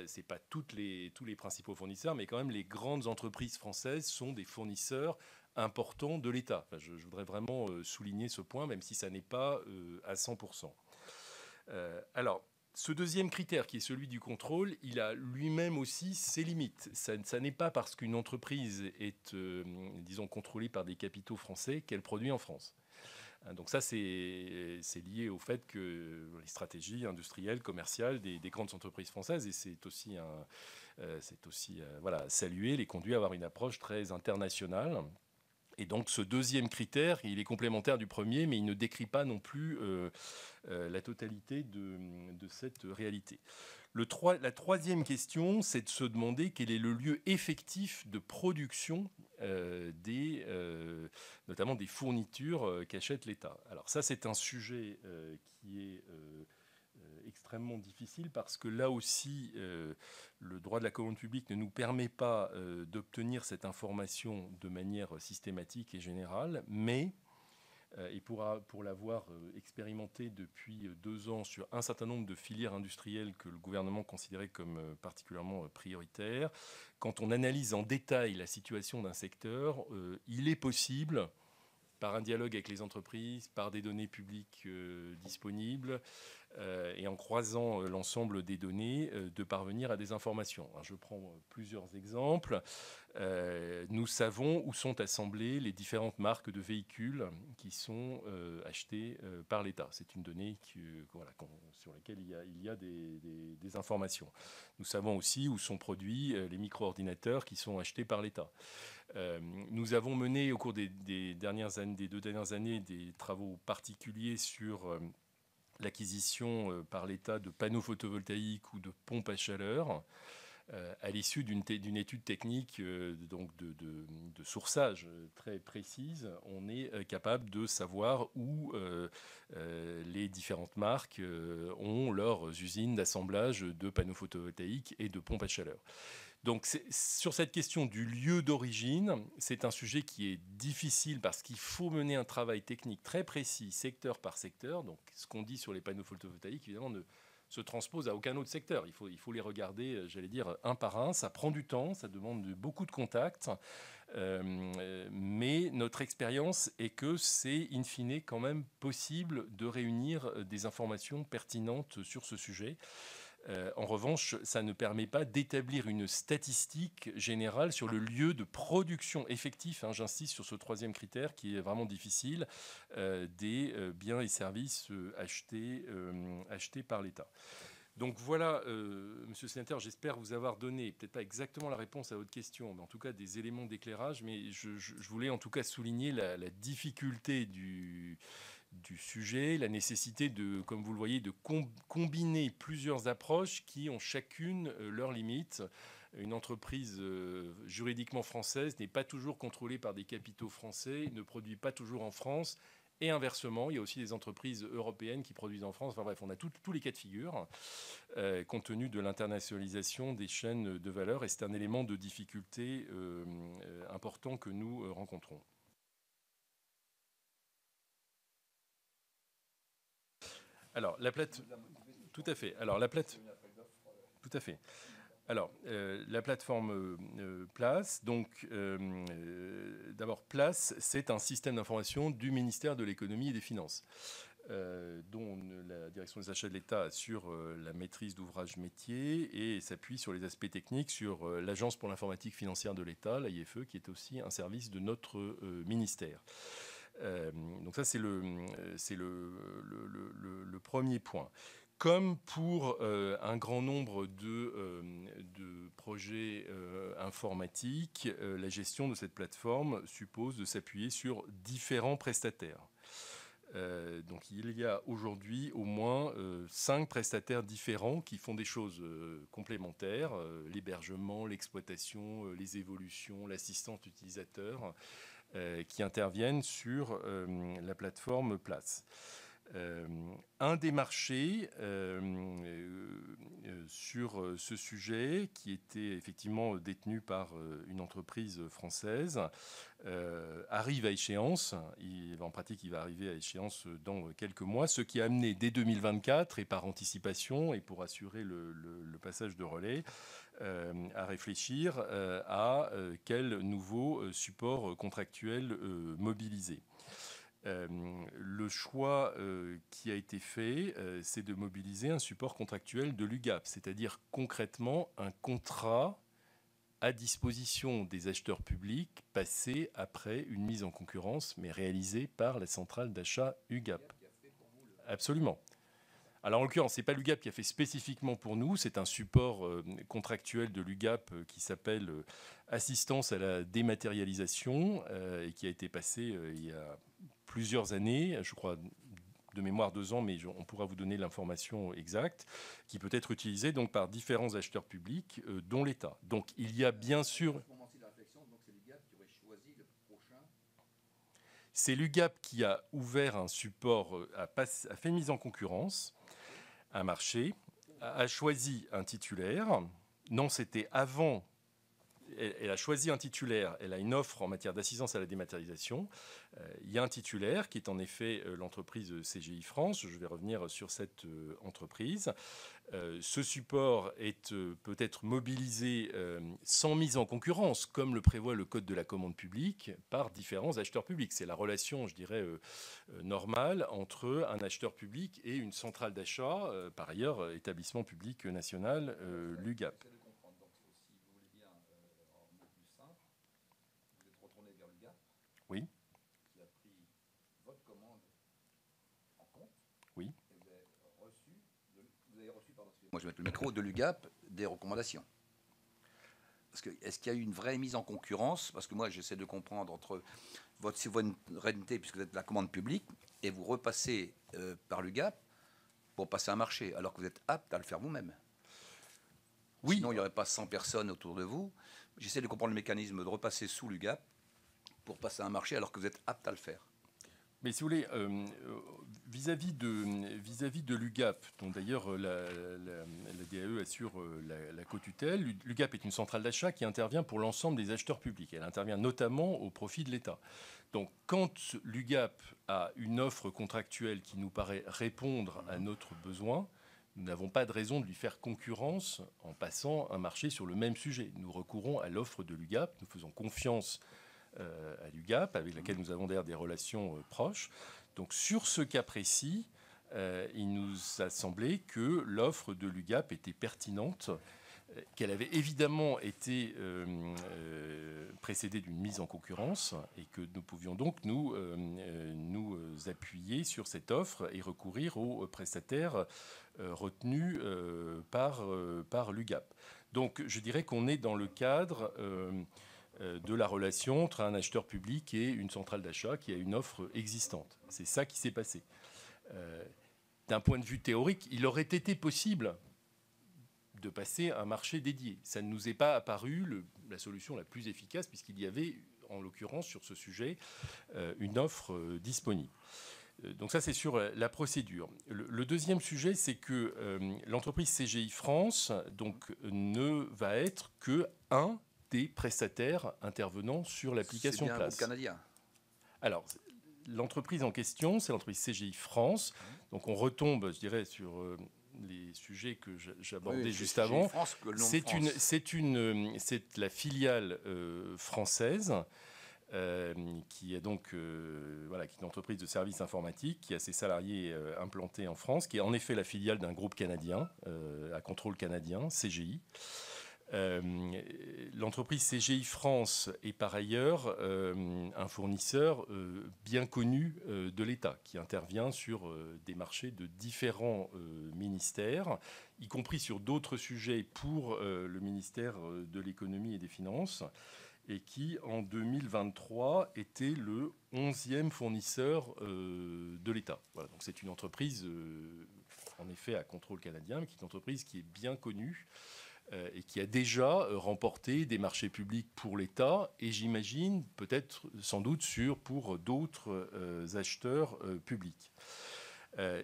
tous les principaux fournisseurs, mais quand même les grandes entreprises françaises sont des fournisseurs importants de l'État. Enfin, je voudrais vraiment souligner ce point, même si ça n'est pas à 100%. Alors, ce deuxième critère, qui est celui du contrôle, il a lui-même aussi ses limites. Ça n'est pas parce qu'une entreprise est, disons, contrôlée par des capitaux français qu'elle produit en France. Donc ça, c'est lié au fait que les stratégies industrielles, commerciales des grandes entreprises françaises, et c'est aussi voilà, saluer, les conduit à avoir une approche très internationale. Et donc ce deuxième critère, il est complémentaire du premier, mais il ne décrit pas non plus la totalité de cette réalité. La troisième question, c'est de se demander quel est le lieu effectif de production notamment des fournitures qu'achète l'État. Alors ça, c'est un sujet qui est extrêmement difficile parce que là aussi, le droit de la commande publique ne nous permet pas d'obtenir cette information de manière systématique et générale, mais et pour l'avoir expérimenté depuis 2 ans sur un certain nombre de filières industrielles que le gouvernement considérait comme particulièrement prioritaires, quand on analyse en détail la situation d'un secteur, il est possible, par un dialogue avec les entreprises, par des données publiques disponibles, et en croisant l'ensemble des données, de parvenir à des informations. Alors, je prends plusieurs exemples. Nous savons où sont assemblées les différentes marques de véhicules qui sont achetées par l'État. C'est une donnée sur laquelle il y a des informations. Nous savons aussi où sont produits les micro-ordinateurs qui sont achetés par l'État. Nous avons mené au cours des 2 dernières années des travaux particuliers sur l'acquisition par l'État de panneaux photovoltaïques ou de pompes à chaleur à l'issue d'une étude technique donc de sourçage très précise. On est capable de savoir où les différentes marques ont leurs usines d'assemblage de panneaux photovoltaïques et de pompes à chaleur. Donc sur cette question du lieu d'origine, c'est un sujet qui est difficile parce qu'il faut mener un travail technique très précis, secteur par secteur. Donc ce qu'on dit sur les panneaux photovoltaïques, évidemment, ne se transpose à aucun autre secteur. Il faut les regarder, j'allais dire, un par un. Ça prend du temps, ça demande beaucoup de contacts. Mais notre expérience est que c'est in fine quand même possible de réunir des informations pertinentes sur ce sujet. En revanche, ça ne permet pas d'établir une statistique générale sur le lieu de production effectif, j'insiste sur ce troisième critère qui est vraiment difficile, des biens et services achetés par l'État. Donc voilà, monsieur le sénateur, j'espère vous avoir donné, peut-être pas exactement la réponse à votre question, mais en tout cas des éléments d'éclairage, mais je voulais en tout cas souligner la difficulté du sujet, la nécessité de, comme vous le voyez, de combiner plusieurs approches qui ont chacune leurs limites. Une entreprise juridiquement française n'est pas toujours contrôlée par des capitaux français, ne produit pas toujours en France. Et inversement, il y a aussi des entreprises européennes qui produisent en France. Enfin bref, on a tous les cas de figure, compte tenu de l'internationalisation des chaînes de valeur. Et c'est un élément de difficulté important que nous rencontrons. Alors, tout à fait. Alors, tout à fait. Alors, la plateforme Place, donc, d'abord, Place, c'est un système d'information du ministère de l'économie et des finances, dont la direction des achats de l'État assure la maîtrise d'ouvrage métier et s'appuie sur les aspects techniques sur l'Agence pour l'informatique financière de l'État, l'AIFE, qui est aussi un service de notre ministère. Donc ça, c'est le premier point. Comme pour un grand nombre de projets informatiques, la gestion de cette plateforme suppose de s'appuyer sur différents prestataires. Donc il y a aujourd'hui au moins 5 prestataires différents qui font des choses complémentaires, l'hébergement, l'exploitation, les évolutions, l'assistance utilisateur, qui interviennent sur la plateforme Place. Un des marchés sur ce sujet, qui était effectivement détenu par une entreprise française, arrive à échéance. En pratique, il va arriver à échéance dans quelques mois, ce qui a amené dès 2024, et par anticipation, et pour assurer le passage de relais, à réfléchir à quel nouveau support contractuel mobiliser. Le choix qui a été fait, c'est de mobiliser un support contractuel de l'UGAP, c'est-à-dire concrètement un contrat à disposition des acheteurs publics passés après une mise en concurrence, mais réalisée par la centrale d'achat UGAP. Absolument. Alors en l'occurrence, ce n'est pas l'UGAP qui a fait spécifiquement pour nous, c'est un support contractuel de l'UGAP qui s'appelle Assistance à la dématérialisation et qui a été passé il y a plusieurs années, je crois de mémoire 2 ans, mais on pourra vous donner l'information exacte, qui peut être utilisée donc par différents acheteurs publics, dont l'État. Donc il y a bien sûr... C'est l'UGAP qui a ouvert un support, a fait une mise en concurrence, un marché, a choisi un titulaire. Non, c'était avant. Elle a choisi un titulaire, elle a une offre en matière d'assistance à la dématérialisation. Il y a un titulaire qui est en effet l'entreprise CGI France. Je vais revenir sur cette entreprise. Ce support est peut-être mobilisé sans mise en concurrence, comme le prévoit le Code de la commande publique, par différents acheteurs publics. C'est la relation, je dirais, normale entre un acheteur public et une centrale d'achat, par ailleurs établissement public national, l'UGAP. Oui. Qui a pris votre commande en compte. Oui. Et vous avez reçu, moi je vais mettre le micro, de l'UGAP, des recommandations. Parce que, est-ce qu'il y a eu une vraie mise en concurrence? Parce que moi j'essaie de comprendre entre votre souveraineté, puisque vous êtes la commande publique, et vous repassez par l'UGAP pour passer un marché, alors que vous êtes apte à le faire vous-même. Oui. Sinon il n'y aurait pas 100 personnes autour de vous. J'essaie de comprendre le mécanisme de repasser sous l'UGAP pour passer un marché alors que vous êtes apte à le faire. Mais si vous voulez, vis-à-vis de l'UGAP, dont d'ailleurs la DAE assure la co-tutelle, l'UGAP est une centrale d'achat qui intervient pour l'ensemble des acheteurs publics. Elle intervient notamment au profit de l'État. Donc quand l'UGAP a une offre contractuelle qui nous paraît répondre à notre besoin, nous n'avons pas de raison de lui faire concurrence en passant un marché sur le même sujet. Nous recourons à l'offre de l'UGAP, nous faisons confiance à l'UGAP, avec laquelle nous avons d'ailleurs des relations proches. Donc sur ce cas précis, il nous a semblé que l'offre de l'UGAP était pertinente, qu'elle avait évidemment été précédée d'une mise en concurrence et que nous pouvions donc nous appuyer sur cette offre et recourir aux prestataires retenus par l'UGAP. Donc je dirais qu'on est dans le cadre de la relation entre un acheteur public et une centrale d'achat qui a une offre existante. C'est ça qui s'est passé. D'un point de vue théorique, il aurait été possible de passer un marché dédié. Ça ne nous est pas apparu la solution la plus efficace puisqu'il y avait, en l'occurrence, sur ce sujet, une offre disponible. Donc ça, c'est sur la procédure. Le deuxième sujet, c'est que l'entreprise CGI France donc, ne va être que un des prestataires intervenant sur l'application Place. C'est bien un groupe canadien. Alors, l'entreprise en question, c'est l'entreprise CGI France. Donc, on retombe, je dirais, sur les sujets que j'abordais juste avant. C'est la filiale française qui est donc qui est une entreprise de services informatiques qui a ses salariés implantés en France, qui est en effet la filiale d'un groupe canadien à contrôle canadien, CGI. L'entreprise CGI France est par ailleurs un fournisseur bien connu de l'État qui intervient sur des marchés de différents ministères, y compris sur d'autres sujets pour le ministère de l'Économie et des Finances, et qui en 2023 était le 11e fournisseur de l'État. Voilà, donc c'est une entreprise en effet à contrôle canadien, mais qui est une entreprise qui est bien connue et qui a déjà remporté des marchés publics pour l'État et j'imagine peut-être sans doute pour d'autres acheteurs publics.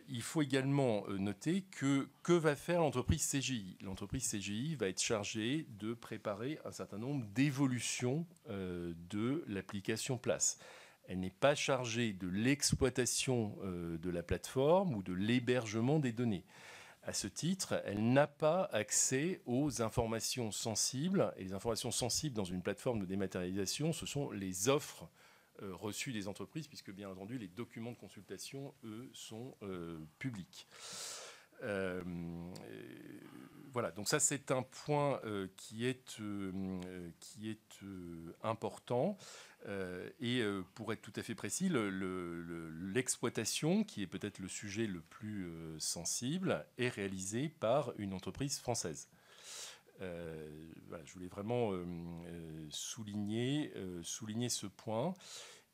Il faut également noter que va faire l'entreprise CGI? L'entreprise CGI va être chargée de préparer un certain nombre d'évolutions de l'application Place. Elle n'est pas chargée de l'exploitation de la plateforme ou de l'hébergement des données. À ce titre, elle n'a pas accès aux informations sensibles. Et les informations sensibles dans une plateforme de dématérialisation, ce sont les offres reçues des entreprises, puisque bien entendu, les documents de consultation, eux, sont publics. Voilà, donc ça c'est un point qui est important. Et pour être tout à fait précis, l'exploitation, qui est peut-être le sujet le plus sensible, est réalisée par une entreprise française. Voilà, je voulais vraiment souligner ce point.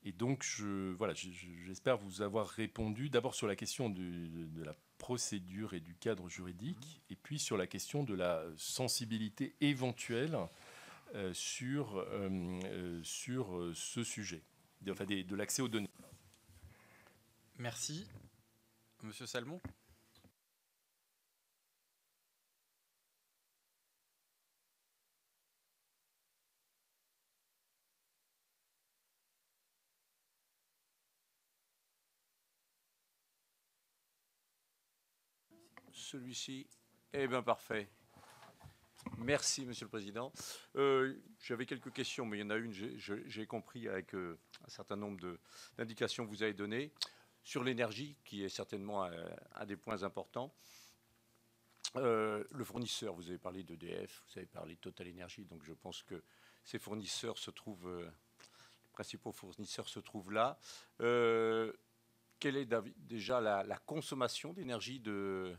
Et donc, j'espère vous avoir répondu d'abord sur la question de la procédure et du cadre juridique, et puis sur la question de la sensibilité éventuelle sur ce sujet, de l'accès aux données. Merci. Monsieur Salmon. Celui-ci est bien parfait. Merci, Monsieur le Président. J'avais quelques questions, mais il y en a une, j'ai compris avec un certain nombre d'indications que vous avez données sur l'énergie, qui est certainement un des points importants. Le fournisseur, vous avez parlé d'EDF, vous avez parlé de Total Energy, donc je pense que ces fournisseurs se trouvent, les principaux fournisseurs se trouvent là. Quelle est déjà la consommation d'énergie de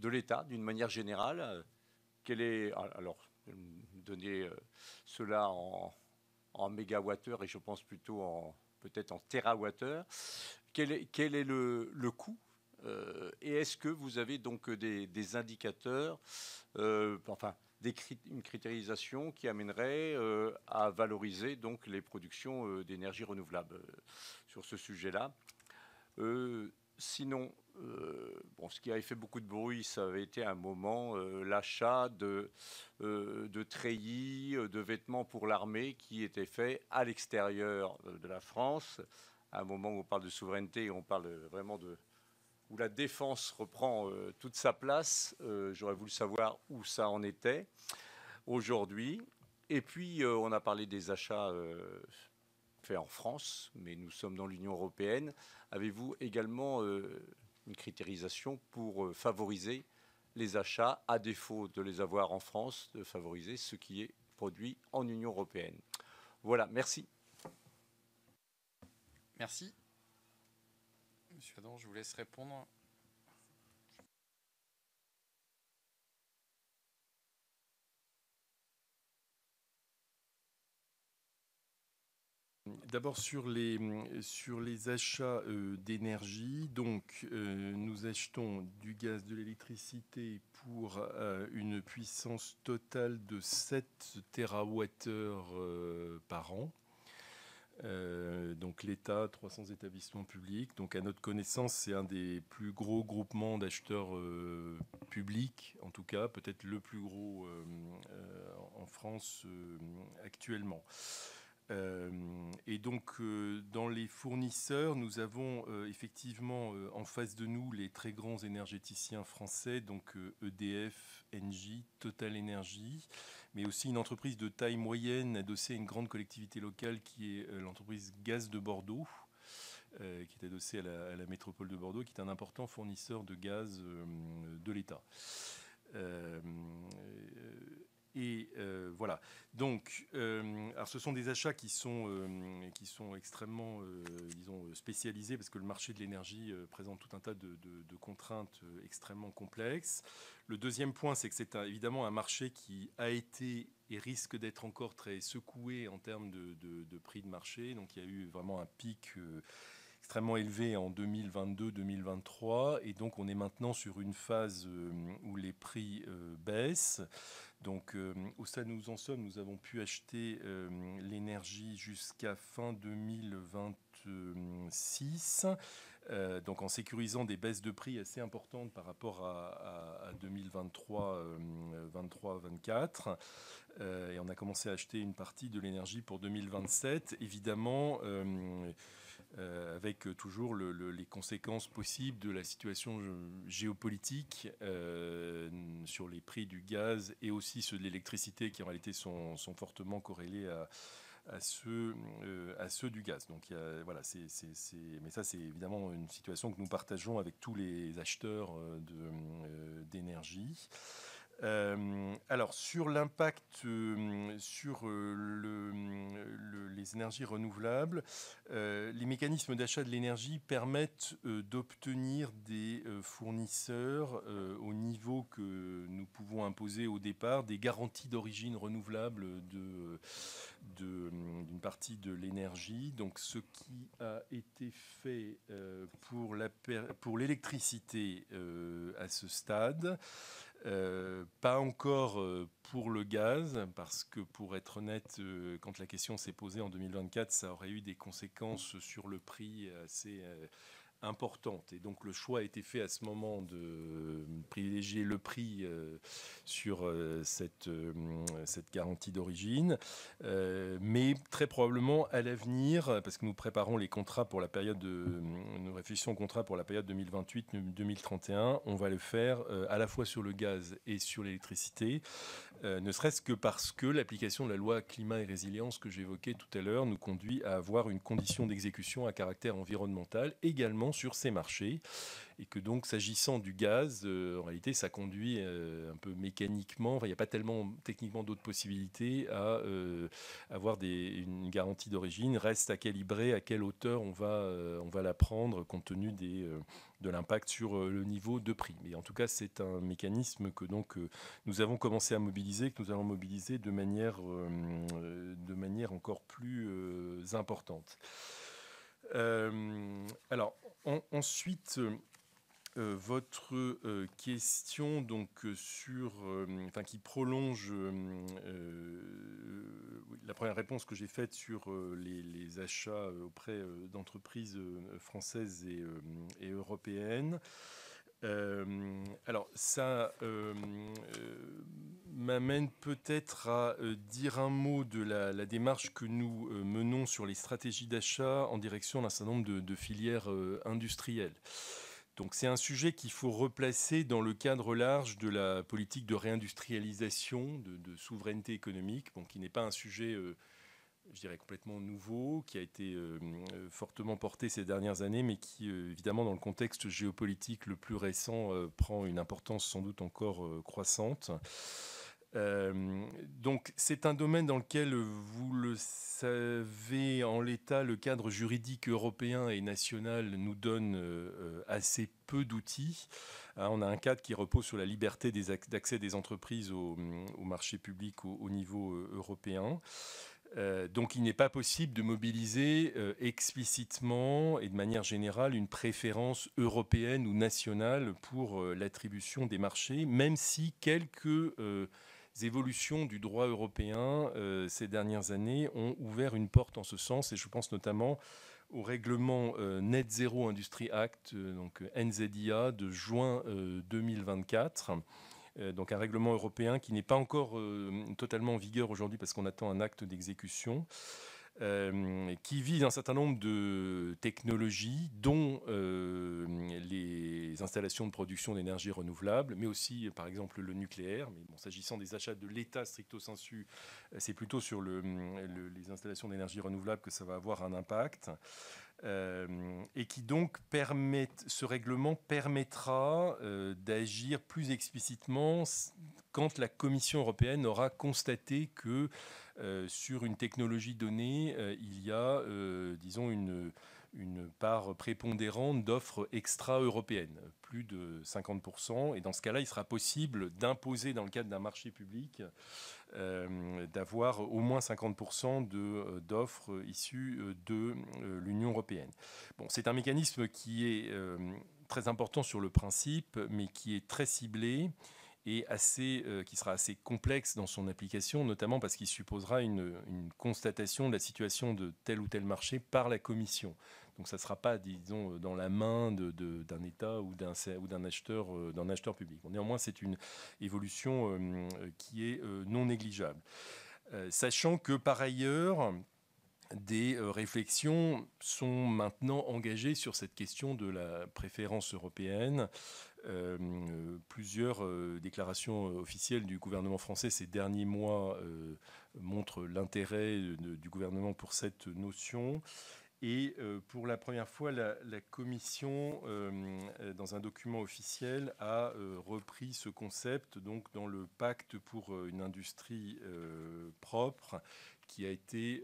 l'État, d'une manière générale? Quelle est, alors, donner cela en mégawattheures et je pense plutôt peut-être en térawattheures. Quel est le coût et est-ce que vous avez donc des indicateurs, enfin une critérisation qui amènerait à valoriser donc les productions d'énergie renouvelable sur ce sujet-là? Sinon, ce qui avait fait beaucoup de bruit, ça avait été à un moment l'achat de treillis, de vêtements pour l'armée qui étaient faits à l'extérieur de la France. À un moment où on parle de souveraineté, on parle vraiment où la défense reprend toute sa place. J'aurais voulu savoir où ça en était aujourd'hui. Et puis, on a parlé des achats faits en France, mais nous sommes dans l'Union européenne. Avez-vous également une critérisation pour favoriser les achats, à défaut de les avoir en France, de favoriser ce qui est produit en Union européenne? Voilà, merci. Merci. Monsieur Adam, je vous laisse répondre. D'abord sur les achats d'énergie, donc nous achetons du gaz, de l'électricité pour une puissance totale de 7 TWh par an. Donc l'État, 300 établissements publics. Donc à notre connaissance, c'est un des plus gros groupements d'acheteurs publics, en tout cas, peut-être le plus gros en France actuellement. Et donc, dans les fournisseurs, nous avons effectivement en face de nous les très grands énergéticiens français, donc EDF, Engie, Total Energy, mais aussi une entreprise de taille moyenne adossée à une grande collectivité locale qui est l'entreprise Gaz de Bordeaux, qui est adossée à la métropole de Bordeaux, qui est un important fournisseur de gaz de l'État. Et voilà. Donc, alors ce sont des achats qui sont extrêmement, disons, spécialisés parce que le marché de l'énergie présente tout un tas de contraintes extrêmement complexes. Le deuxième point, c'est que c'est évidemment un marché qui a été et risque d'être encore très secoué en termes de prix de marché. Donc, il y a eu vraiment un pic extrêmement élevé en 2022-2023 et donc on est maintenant sur une phase où les prix baissent. Donc où ça nous en sommes, nous avons pu acheter l'énergie jusqu'à fin 2026, donc en sécurisant des baisses de prix assez importantes par rapport à 2023-24. Et on a commencé à acheter une partie de l'énergie pour 2027. Évidemment, avec toujours les conséquences possibles de la situation géopolitique sur les prix du gaz et aussi ceux de l'électricité qui en réalité sont fortement corrélés à ceux du gaz. Donc voilà, mais ça c'est évidemment une situation que nous partageons avec tous les acheteurs d'énergie. Alors sur l'impact sur les énergies renouvelables, les mécanismes d'achat de l'énergie permettent d'obtenir des fournisseurs au niveau que nous pouvons imposer au départ des garanties d'origine renouvelable d'une partie de l'énergie. Donc ce qui a été fait pour l'électricité à ce stade, pas encore pour le gaz, parce que pour être honnête, quand la question s'est posée en 2024, ça aurait eu des conséquences sur le prix assez importante. Et donc le choix a été fait à ce moment de privilégier le prix sur cette garantie d'origine. Mais très probablement à l'avenir, parce que nous préparons les contrats pour la période nous réfléchissons aux contrats pour la période 2028-2031, on va le faire à la fois sur le gaz et sur l'électricité. Ne serait-ce que parce que l'application de la loi climat et résilience que j'évoquais tout à l'heure nous conduit à avoir une condition d'exécution à caractère environnemental également sur ces marchés, et que donc s'agissant du gaz, en réalité ça conduit un peu mécaniquement, il n'y a pas tellement techniquement d'autres possibilités à avoir une garantie d'origine. Reste à calibrer à quelle hauteur on va la prendre compte tenu de l'impact sur le niveau de prix. Mais en tout cas, c'est un mécanisme que donc nous avons commencé à mobiliser, que nous allons mobiliser de manière encore plus importante. Alors, ensuite, votre question donc qui prolonge la première réponse que j'ai faite sur les achats auprès d'entreprises françaises et européennes. Alors ça m'amène peut-être à dire un mot de la démarche que nous menons sur les stratégies d'achat en direction d'un certain nombre de filières industrielles. Donc c'est un sujet qu'il faut replacer dans le cadre large de la politique de réindustrialisation, de souveraineté économique, qui n'est pas un sujet, je dirais, complètement nouveau, qui a été fortement porté ces dernières années, mais qui, évidemment, dans le contexte géopolitique le plus récent, prend une importance sans doute encore croissante. Donc c'est un domaine dans lequel, vous le savez, en l'état, le cadre juridique européen et national nous donne assez peu d'outils. On a un cadre qui repose sur la liberté d'accès des entreprises au marché public au niveau européen. Donc il n'est pas possible de mobiliser explicitement et de manière générale une préférence européenne ou nationale pour l'attribution des marchés, même si quelques évolutions du droit européen ces dernières années ont ouvert une porte en ce sens, et je pense notamment au règlement Net Zero Industry Act, donc NZIA, de juin 2024. Donc un règlement européen qui n'est pas encore totalement en vigueur aujourd'hui parce qu'on attend un acte d'exécution, qui vise un certain nombre de technologies, dont les installations de production d'énergie renouvelable, mais aussi par exemple le nucléaire. Mais bon, s'agissant des achats de l'État stricto sensu, c'est plutôt sur les installations d'énergie renouvelable que ça va avoir un impact. Et qui donc ce règlement permettra d'agir plus explicitement quand la Commission européenne aura constaté que sur une technologie donnée, il y a, disons, une part prépondérante d'offres extra-européennes, plus de 50%. Et dans ce cas-là, il sera possible d'imposer, dans le cadre d'un marché public, d'avoir au moins 50% d'offres issues de l'Union européenne. Bon, c'est un mécanisme qui est très important sur le principe, mais qui est très ciblé et qui sera assez complexe dans son application, notamment parce qu'il supposera une constatation de la situation de tel ou tel marché par la Commission. Donc ça ne sera pas, disons, dans la main d'un État ou d'un acheteur public. Bon, néanmoins, c'est une évolution qui est non négligeable. Sachant que, par ailleurs, des réflexions sont maintenant engagées sur cette question de la préférence européenne. Plusieurs déclarations officielles du gouvernement français ces derniers mois montrent l'intérêt du gouvernement pour cette notion. Et pour la première fois, la Commission, dans un document officiel, a repris ce concept donc, dans le pacte pour une industrie propre qui a été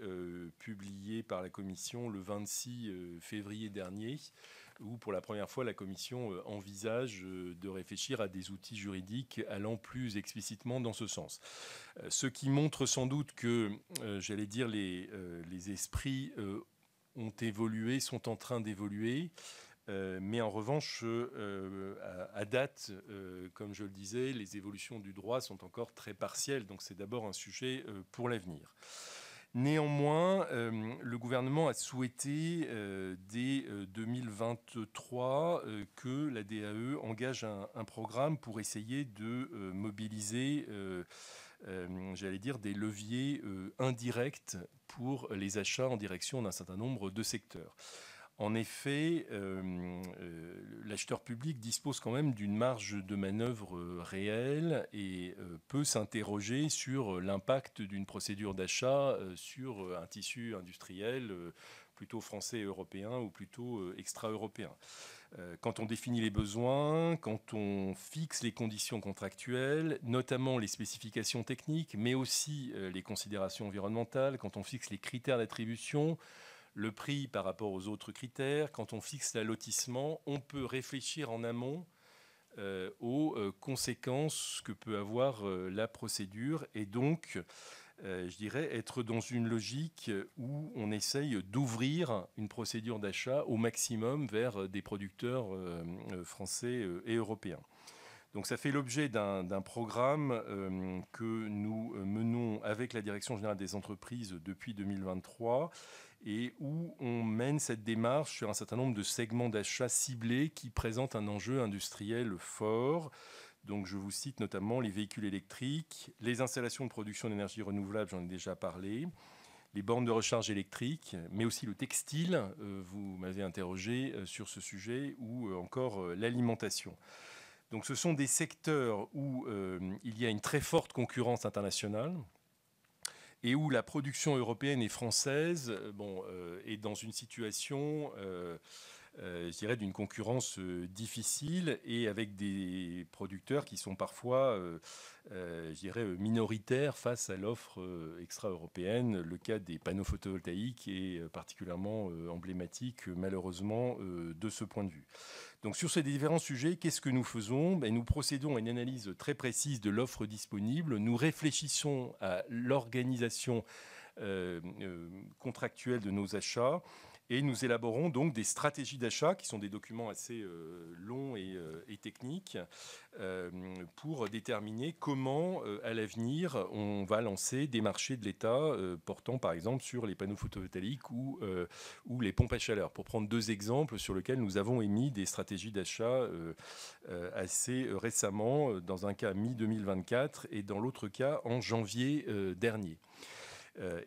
publié par la Commission le 26 février dernier, où pour la première fois la Commission envisage de réfléchir à des outils juridiques allant plus explicitement dans ce sens. Ce qui montre sans doute que, j'allais dire, les esprits ont évolué, sont en train d'évoluer. Mais en revanche, à date, comme je le disais, les évolutions du droit sont encore très partielles. Donc c'est d'abord un sujet pour l'avenir. Néanmoins, le gouvernement a souhaité, dès 2023, que la DAE engage un programme pour essayer de mobiliser, j'allais dire, des leviers indirects pour les achats en direction d'un certain nombre de secteurs. En effet, l'acheteur public dispose quand même d'une marge de manœuvre réelle et peut s'interroger sur l'impact d'une procédure d'achat sur un tissu industriel plutôt français et européen ou plutôt extra-européen. Quand on définit les besoins, quand on fixe les conditions contractuelles, notamment les spécifications techniques, mais aussi les considérations environnementales, quand on fixe les critères d'attribution, le prix par rapport aux autres critères, quand on fixe l'allotissement, on peut réfléchir en amont aux conséquences que peut avoir la procédure et donc, je dirais, être dans une logique où on essaye d'ouvrir une procédure d'achat au maximum vers des producteurs français et européens. Donc ça fait l'objet d'un programme que nous menons avec la Direction générale des entreprises depuis 2023 et où on mène cette démarche sur un certain nombre de segments d'achat ciblés qui présentent un enjeu industriel fort. Donc je vous cite notamment les véhicules électriques, les installations de production d'énergie renouvelable, j'en ai déjà parlé, les bornes de recharge électrique, mais aussi le textile, vous m'avez interrogé sur ce sujet, ou encore l'alimentation. Donc ce sont des secteurs où il y a une très forte concurrence internationale et où la production européenne et française est dans une situation, je dirais, d'une concurrence difficile et avec des producteurs qui sont parfois, je dirais, minoritaires face à l'offre extra-européenne. Le cas des panneaux photovoltaïques est particulièrement emblématique, malheureusement, de ce point de vue. Donc sur ces différents sujets, qu'est-ce que nous faisons ? Nous procédons à une analyse très précise de l'offre disponible. Nous réfléchissons à l'organisation contractuelle de nos achats et nous élaborons donc des stratégies d'achat qui sont des documents assez longs et techniques pour déterminer comment à l'avenir on va lancer des marchés de l'État portant par exemple sur les panneaux photovoltaïques ou les pompes à chaleur, pour prendre deux exemples sur lesquels nous avons émis des stratégies d'achat assez récemment, dans un cas mi-2024 et dans l'autre cas en janvier dernier.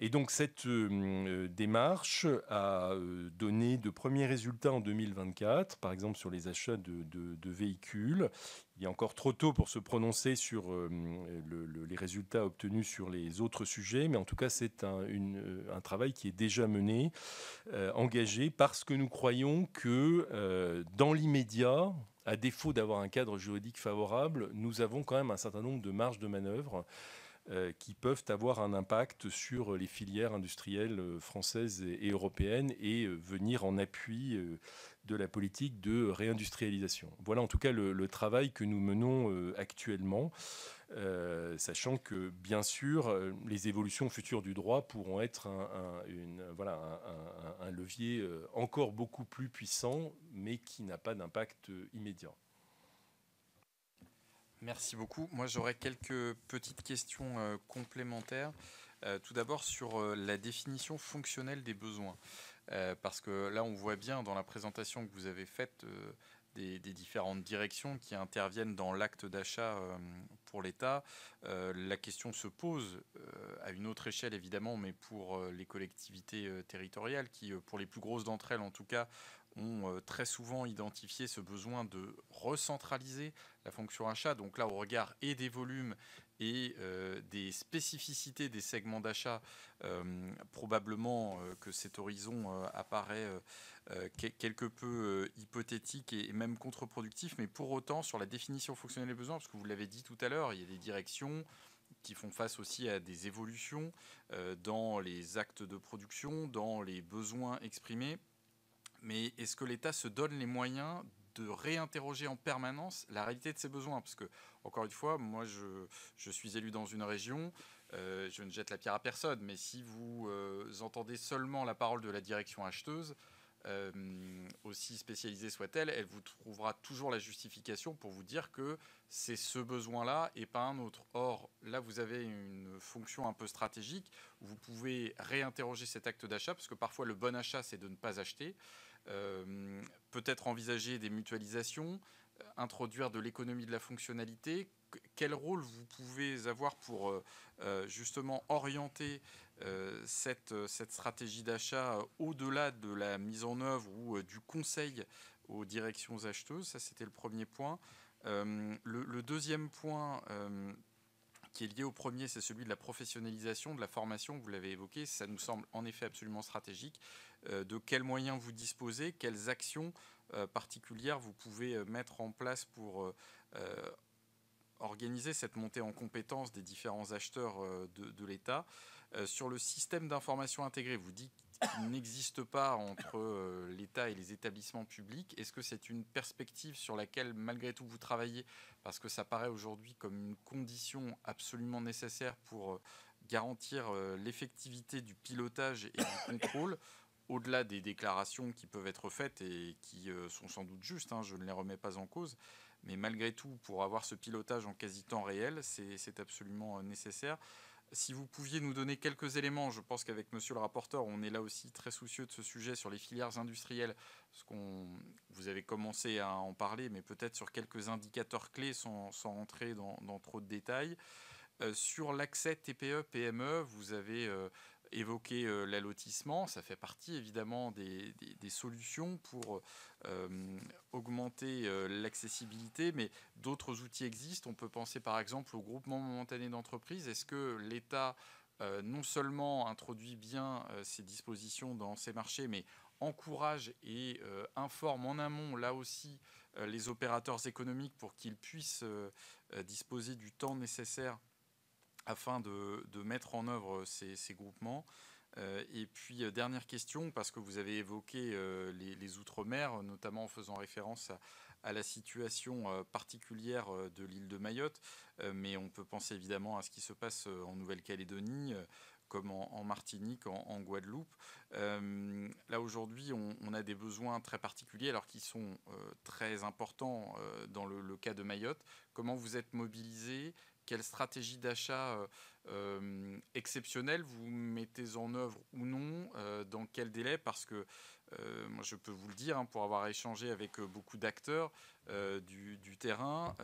Et donc cette démarche a donné de premiers résultats en 2024, par exemple sur les achats de véhicules. Il est encore trop tôt pour se prononcer sur les résultats obtenus sur les autres sujets, mais en tout cas c'est un travail qui est déjà mené, engagé, parce que nous croyons que dans l'immédiat, à défaut d'avoir un cadre juridique favorable, nous avons quand même un certain nombre de marges de manœuvre qui peuvent avoir un impact sur les filières industrielles françaises et européennes et venir en appui de la politique de réindustrialisation. Voilà en tout cas le travail que nous menons actuellement, sachant que bien sûr les évolutions futures du droit pourront être un levier encore beaucoup plus puissant, mais qui n'a pas d'impact immédiat. Merci beaucoup. Moi, j'aurais quelques petites questions complémentaires. Tout d'abord, sur la définition fonctionnelle des besoins. Parce que là, on voit bien dans la présentation que vous avez faite des différentes directions qui interviennent dans l'acte d'achat pour l'État. La question se pose à une autre échelle évidemment, mais pour les collectivités territoriales qui, pour les plus grosses d'entre elles en tout cas, ont très souvent identifié ce besoin de recentraliser la fonction achat. Donc là, au regard et des volumes et des spécificités des segments d'achat, probablement que cet horizon apparaît quelque peu hypothétique et même contre-productif, mais pour autant, sur la définition fonctionnelle des besoins, parce que vous l'avez dit tout à l'heure, il y a des directions qui font face aussi à des évolutions dans les actes de production, dans les besoins exprimés. Mais est-ce que l'État se donne les moyens de réinterroger en permanence la réalité de ses besoins? Parce que, encore une fois, moi, je suis élu dans une région, je ne jette la pierre à personne, mais si vous entendez seulement la parole de la direction acheteuse, aussi spécialisée soit-elle, elle vous trouvera toujours la justification pour vous dire que c'est ce besoin-là et pas un autre. Or, là, vous avez une fonction un peu stratégique où vous pouvez réinterroger cet acte d'achat, parce que parfois le bon achat, c'est de ne pas acheter. Peut-être envisager des mutualisations, introduire de l'économie de la fonctionnalité. Quel rôle vous pouvez avoir pour justement orienter cette stratégie d'achat au-delà de la mise en œuvre ou du conseil aux directions acheteuses? Ça, c'était le premier point. Le deuxième point qui est lié au premier, c'est celui de la professionnalisation, de la formation, vous l'avez évoqué. Ça nous semble en effet absolument stratégique. De quels moyens vous disposez, quelles actions particulières vous pouvez mettre en place pour organiser cette montée en compétence des différents acheteurs de l'État. Sur le système d'information intégré, vous dites qu'il n'existe pas entre l'État et les établissements publics. Est-ce que c'est une perspective sur laquelle malgré tout vous travaillez, parce que ça paraît aujourd'hui comme une condition absolument nécessaire pour garantir l'effectivité du pilotage et du contrôle, au-delà des déclarations qui peuvent être faites et qui sont sans doute justes, je ne les remets pas en cause, mais malgré tout, pour avoir ce pilotage en quasi-temps réel, c'est absolument nécessaire. Si vous pouviez nous donner quelques éléments, je pense qu'avec monsieur le rapporteur, on est là aussi très soucieux de ce sujet sur les filières industrielles, parce vous avez commencé à en parler, mais peut-être sur quelques indicateurs clés sans rentrer dans trop de détails. Sur l'accès TPE, PME, vous avez évoqué l'allotissement. Ça fait partie évidemment des solutions pour augmenter l'accessibilité, mais d'autres outils existent. On peut penser par exemple au groupement momentané d'entreprises. Est-ce que l'État non seulement introduit bien ces dispositions dans ces marchés, mais encourage et informe en amont là aussi les opérateurs économiques pour qu'ils puissent disposer du temps nécessaire afin de mettre en œuvre ces groupements. Et puis, dernière question, parce que vous avez évoqué les Outre-mer, notamment en faisant référence à la situation particulière de l'île de Mayotte, mais on peut penser évidemment à ce qui se passe en Nouvelle-Calédonie, comme en Martinique, en Guadeloupe. Là, aujourd'hui, on a des besoins très particuliers, alors qu'ils sont très importants dans le cas de Mayotte. Comment vous êtes mobilisés? Quelle stratégie d'achat exceptionnelle vous mettez en œuvre ou non? Dans quel délai? Parce que moi, je peux vous le dire, pour avoir échangé avec beaucoup d'acteurs du terrain,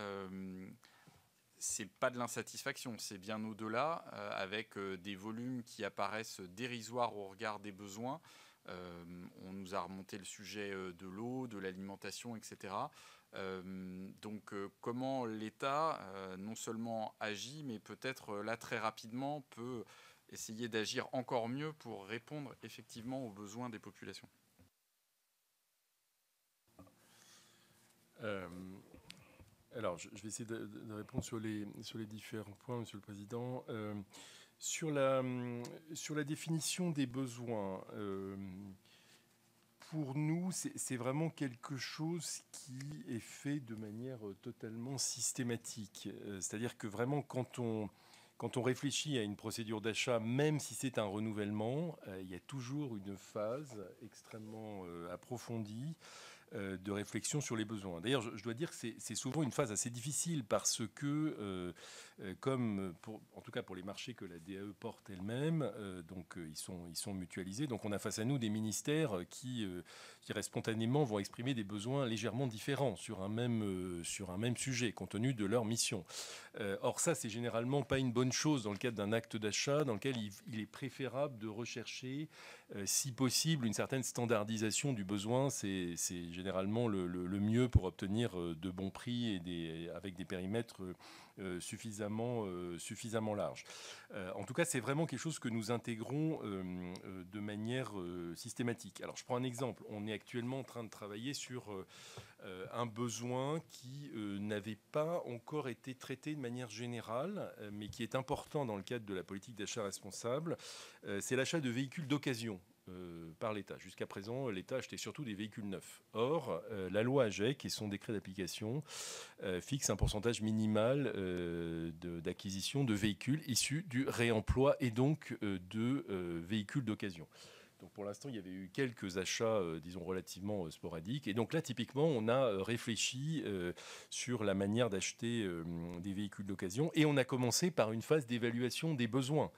c'est pas de l'insatisfaction, c'est bien au-delà, avec des volumes qui apparaissent dérisoires au regard des besoins. On nous a remonté le sujet de l'eau, de l'alimentation, etc. Donc comment l'État non seulement agit, mais peut-être là très rapidement peut essayer d'agir encore mieux pour répondre effectivement aux besoins des populations. Alors, je vais essayer de répondre sur les différents points, Monsieur le Président. Sur la définition des besoins, pour nous, c'est vraiment quelque chose qui est fait de manière totalement systématique. C'est-à-dire que vraiment, quand on réfléchit à une procédure d'achat, même si c'est un renouvellement, il y a toujours une phase extrêmement approfondie de réflexion sur les besoins. D'ailleurs, je dois dire que c'est souvent une phase assez difficile parce que comme en tout cas pour les marchés que la DAE porte elle-même, donc ils sont mutualisés. Donc on a face à nous des ministères qui spontanément vont exprimer des besoins légèrement différents sur un même sujet, compte tenu de leur mission. Or ça, c'est généralement pas une bonne chose dans le cadre d'un acte d'achat, dans lequel il est préférable de rechercher, si possible, une certaine standardisation du besoin. C'est généralement le mieux pour obtenir de bons prix et avec des périmètres suffisamment larges. En tout cas, c'est vraiment quelque chose que nous intégrons de manière systématique. Alors, je prends un exemple. On est actuellement en train de travailler sur un besoin qui n'avait pas encore été traité de manière générale, mais qui est important dans le cadre de la politique d'achat responsable. C'est l'achat de véhicules d'occasion par l'État. Jusqu'à présent, l'État achetait surtout des véhicules neufs. Or, la loi AGEC et son décret d'application fixe un pourcentage minimal d'acquisition de véhicules issus du réemploi et donc de véhicules d'occasion. Donc pour l'instant, il y avait eu quelques achats, disons, relativement sporadiques. Et donc là, typiquement, on a réfléchi sur la manière d'acheter des véhicules d'occasion. Et on a commencé par une phase d'évaluation des besoins,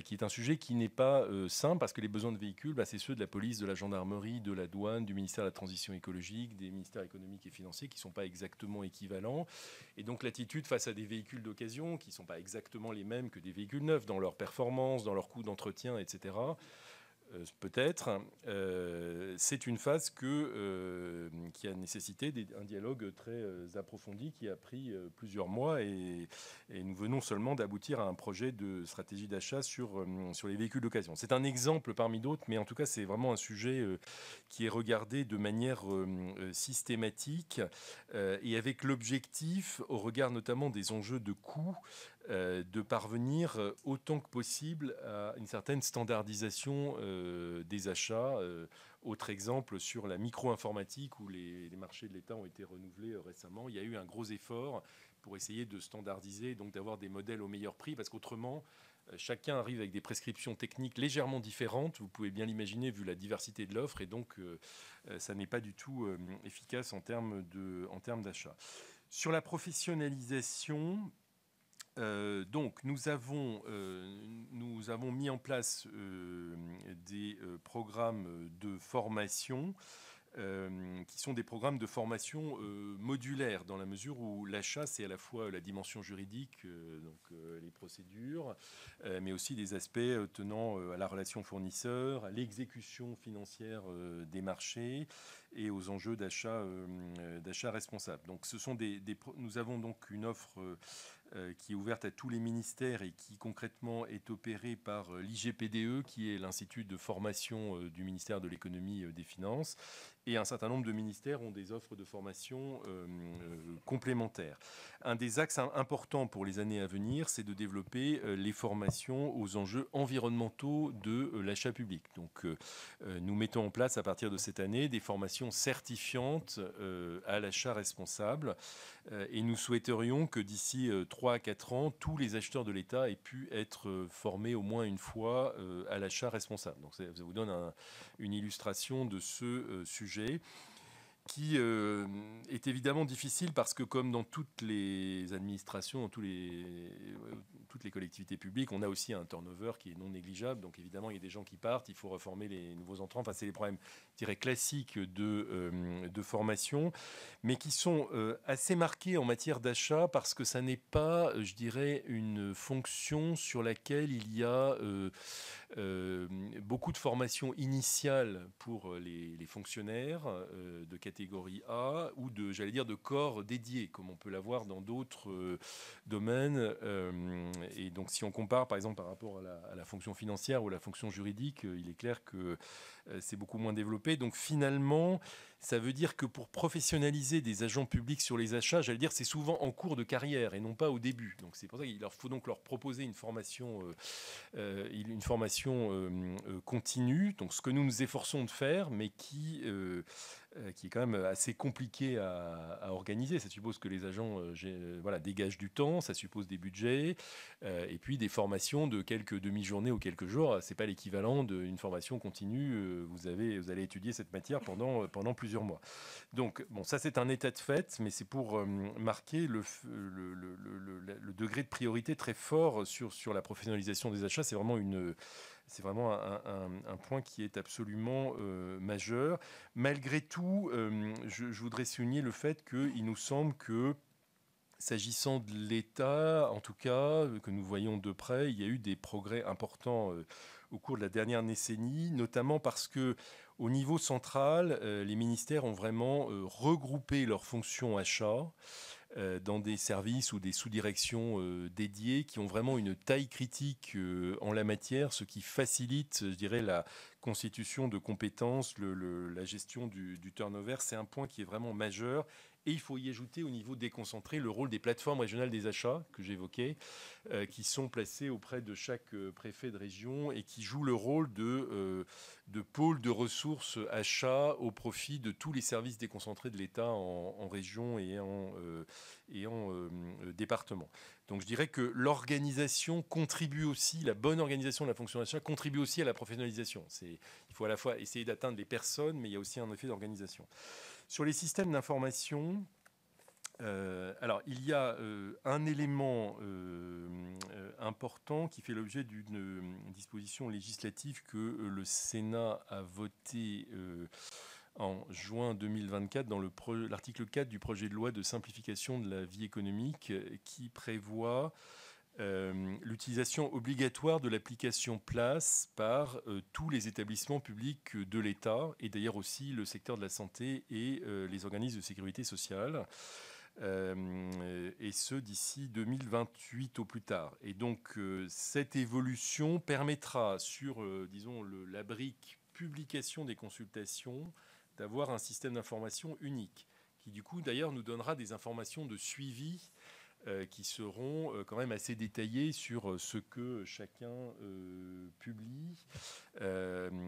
qui est un sujet qui n'est pas simple, parce que les besoins de véhicules, c'est ceux de la police, de la gendarmerie, de la douane, du ministère de la Transition écologique, des ministères économiques et financiers, qui ne sont pas exactement équivalents. Et donc l'attitude face à des véhicules d'occasion, qui ne sont pas exactement les mêmes que des véhicules neufs, dans leur performance, dans leur coût d'entretien, etc., peut-être, c'est une phase qui a nécessité un dialogue très approfondi qui a pris plusieurs mois et nous venons seulement d'aboutir à un projet de stratégie d'achat sur les véhicules d'occasion. C'est un exemple parmi d'autres, mais en tout cas c'est vraiment un sujet qui est regardé de manière systématique et avec l'objectif, au regard notamment des enjeux de coût, de parvenir autant que possible à une certaine standardisation des achats. Autre exemple, sur la micro-informatique, où les marchés de l'État ont été renouvelés récemment, il y a eu un gros effort pour essayer de standardiser, donc d'avoir des modèles au meilleur prix, parce qu'autrement, chacun arrive avec des prescriptions techniques légèrement différentes, vous pouvez bien l'imaginer vu la diversité de l'offre, et donc ça n'est pas du tout efficace en termes d'achat. Sur la professionnalisation, donc nous avons mis en place des programmes de formation qui sont des programmes de formation modulaires, dans la mesure où l'achat, c'est à la fois la dimension juridique, les procédures, mais aussi des aspects tenant à la relation fournisseur, à l'exécution financière des marchés et aux enjeux d'achat responsable. Donc nous avons donc une offre qui est ouverte à tous les ministères et qui concrètement est opérée par l'IGPDE, qui est l'Institut de formation du ministère de l'économie et des finances. Et un certain nombre de ministères ont des offres de formation complémentaires. Un des axes importants pour les années à venir, c'est de développer les formations aux enjeux environnementaux de l'achat public. Donc nous mettons en place à partir de cette année des formations certifiantes à l'achat responsable. Et nous souhaiterions que d'ici 3 à 4 ans, tous les acheteurs de l'État aient pu être formés au moins une fois à l'achat responsable. Donc ça vous donne une illustration de ce sujet qui est évidemment difficile parce que, comme dans toutes les administrations, dans toutes les collectivités publiques, on a aussi un turnover qui est non négligeable. Donc évidemment, il y a des gens qui partent, il faut reformer les nouveaux entrants. Enfin, c'est les problèmes, je dirais, classiques de formation, mais qui sont assez marqués en matière d'achat parce que ça n'est pas, je dirais, une fonction sur laquelle il y a beaucoup de formations initiales pour les fonctionnaires de catégorie A ou de corps dédiés, comme on peut l'avoir dans d'autres domaines. Et donc, si on compare, par exemple, par rapport à la fonction financière ou à la fonction juridique, il est clair que c'est beaucoup moins développé. Donc, finalement, ça veut dire que pour professionnaliser des agents publics sur les achats, c'est souvent en cours de carrière et non pas au début. Donc, c'est pour ça qu'il faut donc leur proposer une formation continue. Donc, ce que nous nous efforçons de faire, mais qui est quand même assez compliqué à organiser. Ça suppose que les agents dégagent du temps, ça suppose des budgets, et puis des formations de quelques demi-journées ou quelques jours. C'est pas l'équivalent d'une formation continue. Vous allez étudier cette matière pendant plusieurs plusieurs mois. Donc, bon, ça c'est un état de fait, mais c'est pour marquer le degré de priorité très fort sur la professionnalisation des achats. C'est vraiment un point qui est absolument majeur. Malgré tout, je voudrais souligner le fait qu'il nous semble que, s'agissant de l'État, en tout cas, que nous voyons de près, il y a eu des progrès importants au cours de la dernière décennie, notamment parce que au niveau central, les ministères ont vraiment regroupé leurs fonctions achats dans des services ou des sous-directions dédiées qui ont vraiment une taille critique en la matière, ce qui facilite, je dirais, la constitution de compétences, la gestion du turnover. C'est un point qui est vraiment majeur. Et il faut y ajouter au niveau déconcentré le rôle des plateformes régionales des achats que j'évoquais, qui sont placées auprès de chaque préfet de région et qui jouent le rôle de pôle de ressources achats au profit de tous les services déconcentrés de l'État en région et en département. Donc je dirais que l'organisation contribue aussi, la bonne organisation de la fonction d'achat contribue aussi à la professionnalisation. Il faut à la fois essayer d'atteindre les personnes, mais il y a aussi un effet d'organisation. Sur les systèmes d'information, alors il y a un élément important qui fait l'objet d'une disposition législative que le Sénat a votée en juin 2024 dans l'article 4 du projet de loi de simplification de la vie économique qui prévoit l'utilisation obligatoire de l'application Place par tous les établissements publics de l'État et d'ailleurs aussi le secteur de la santé et les organismes de sécurité sociale. Et ce d'ici 2028 au plus tard. Et donc cette évolution permettra sur, disons, la brique publication des consultations d'avoir un système d'information unique qui du coup d'ailleurs nous donnera des informations de suivi qui seront quand même assez détaillés sur ce que chacun publie,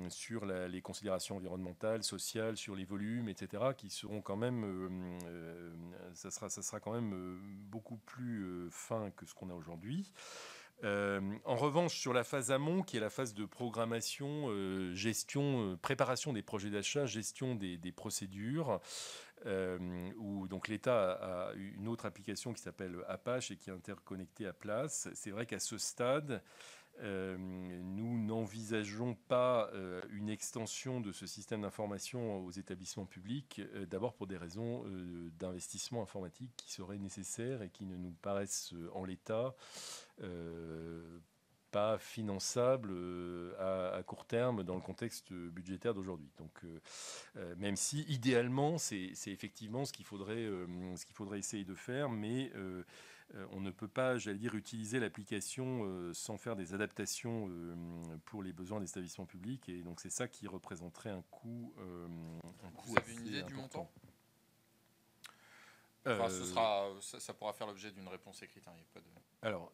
sur les considérations environnementales, sociales, sur les volumes, etc., qui seront quand même, ça sera quand même beaucoup plus fin que ce qu'on a aujourd'hui. En revanche, sur la phase amont, qui est la phase de programmation, gestion, préparation des projets d'achat, gestion des procédures, où donc l'État a une autre application qui s'appelle Apache et qui est interconnectée à Place. C'est vrai qu'à ce stade, nous n'envisageons pas une extension de ce système d'information aux établissements publics, d'abord pour des raisons d'investissement informatique qui seraient nécessaires et qui ne nous paraissent en l'état pas finançable à court terme dans le contexte budgétaire d'aujourd'hui. Donc, même si idéalement, c'est effectivement ce qu'il faudrait essayer de faire, mais on ne peut pas, j'allais dire, utiliser l'application sans faire des adaptations pour les besoins des établissements publics. Et donc, c'est ça qui représenterait un coût. Vous avez une idée du montant ? Enfin, ça pourra faire l'objet d'une réponse écrite. Hein, il y a pas de... Alors,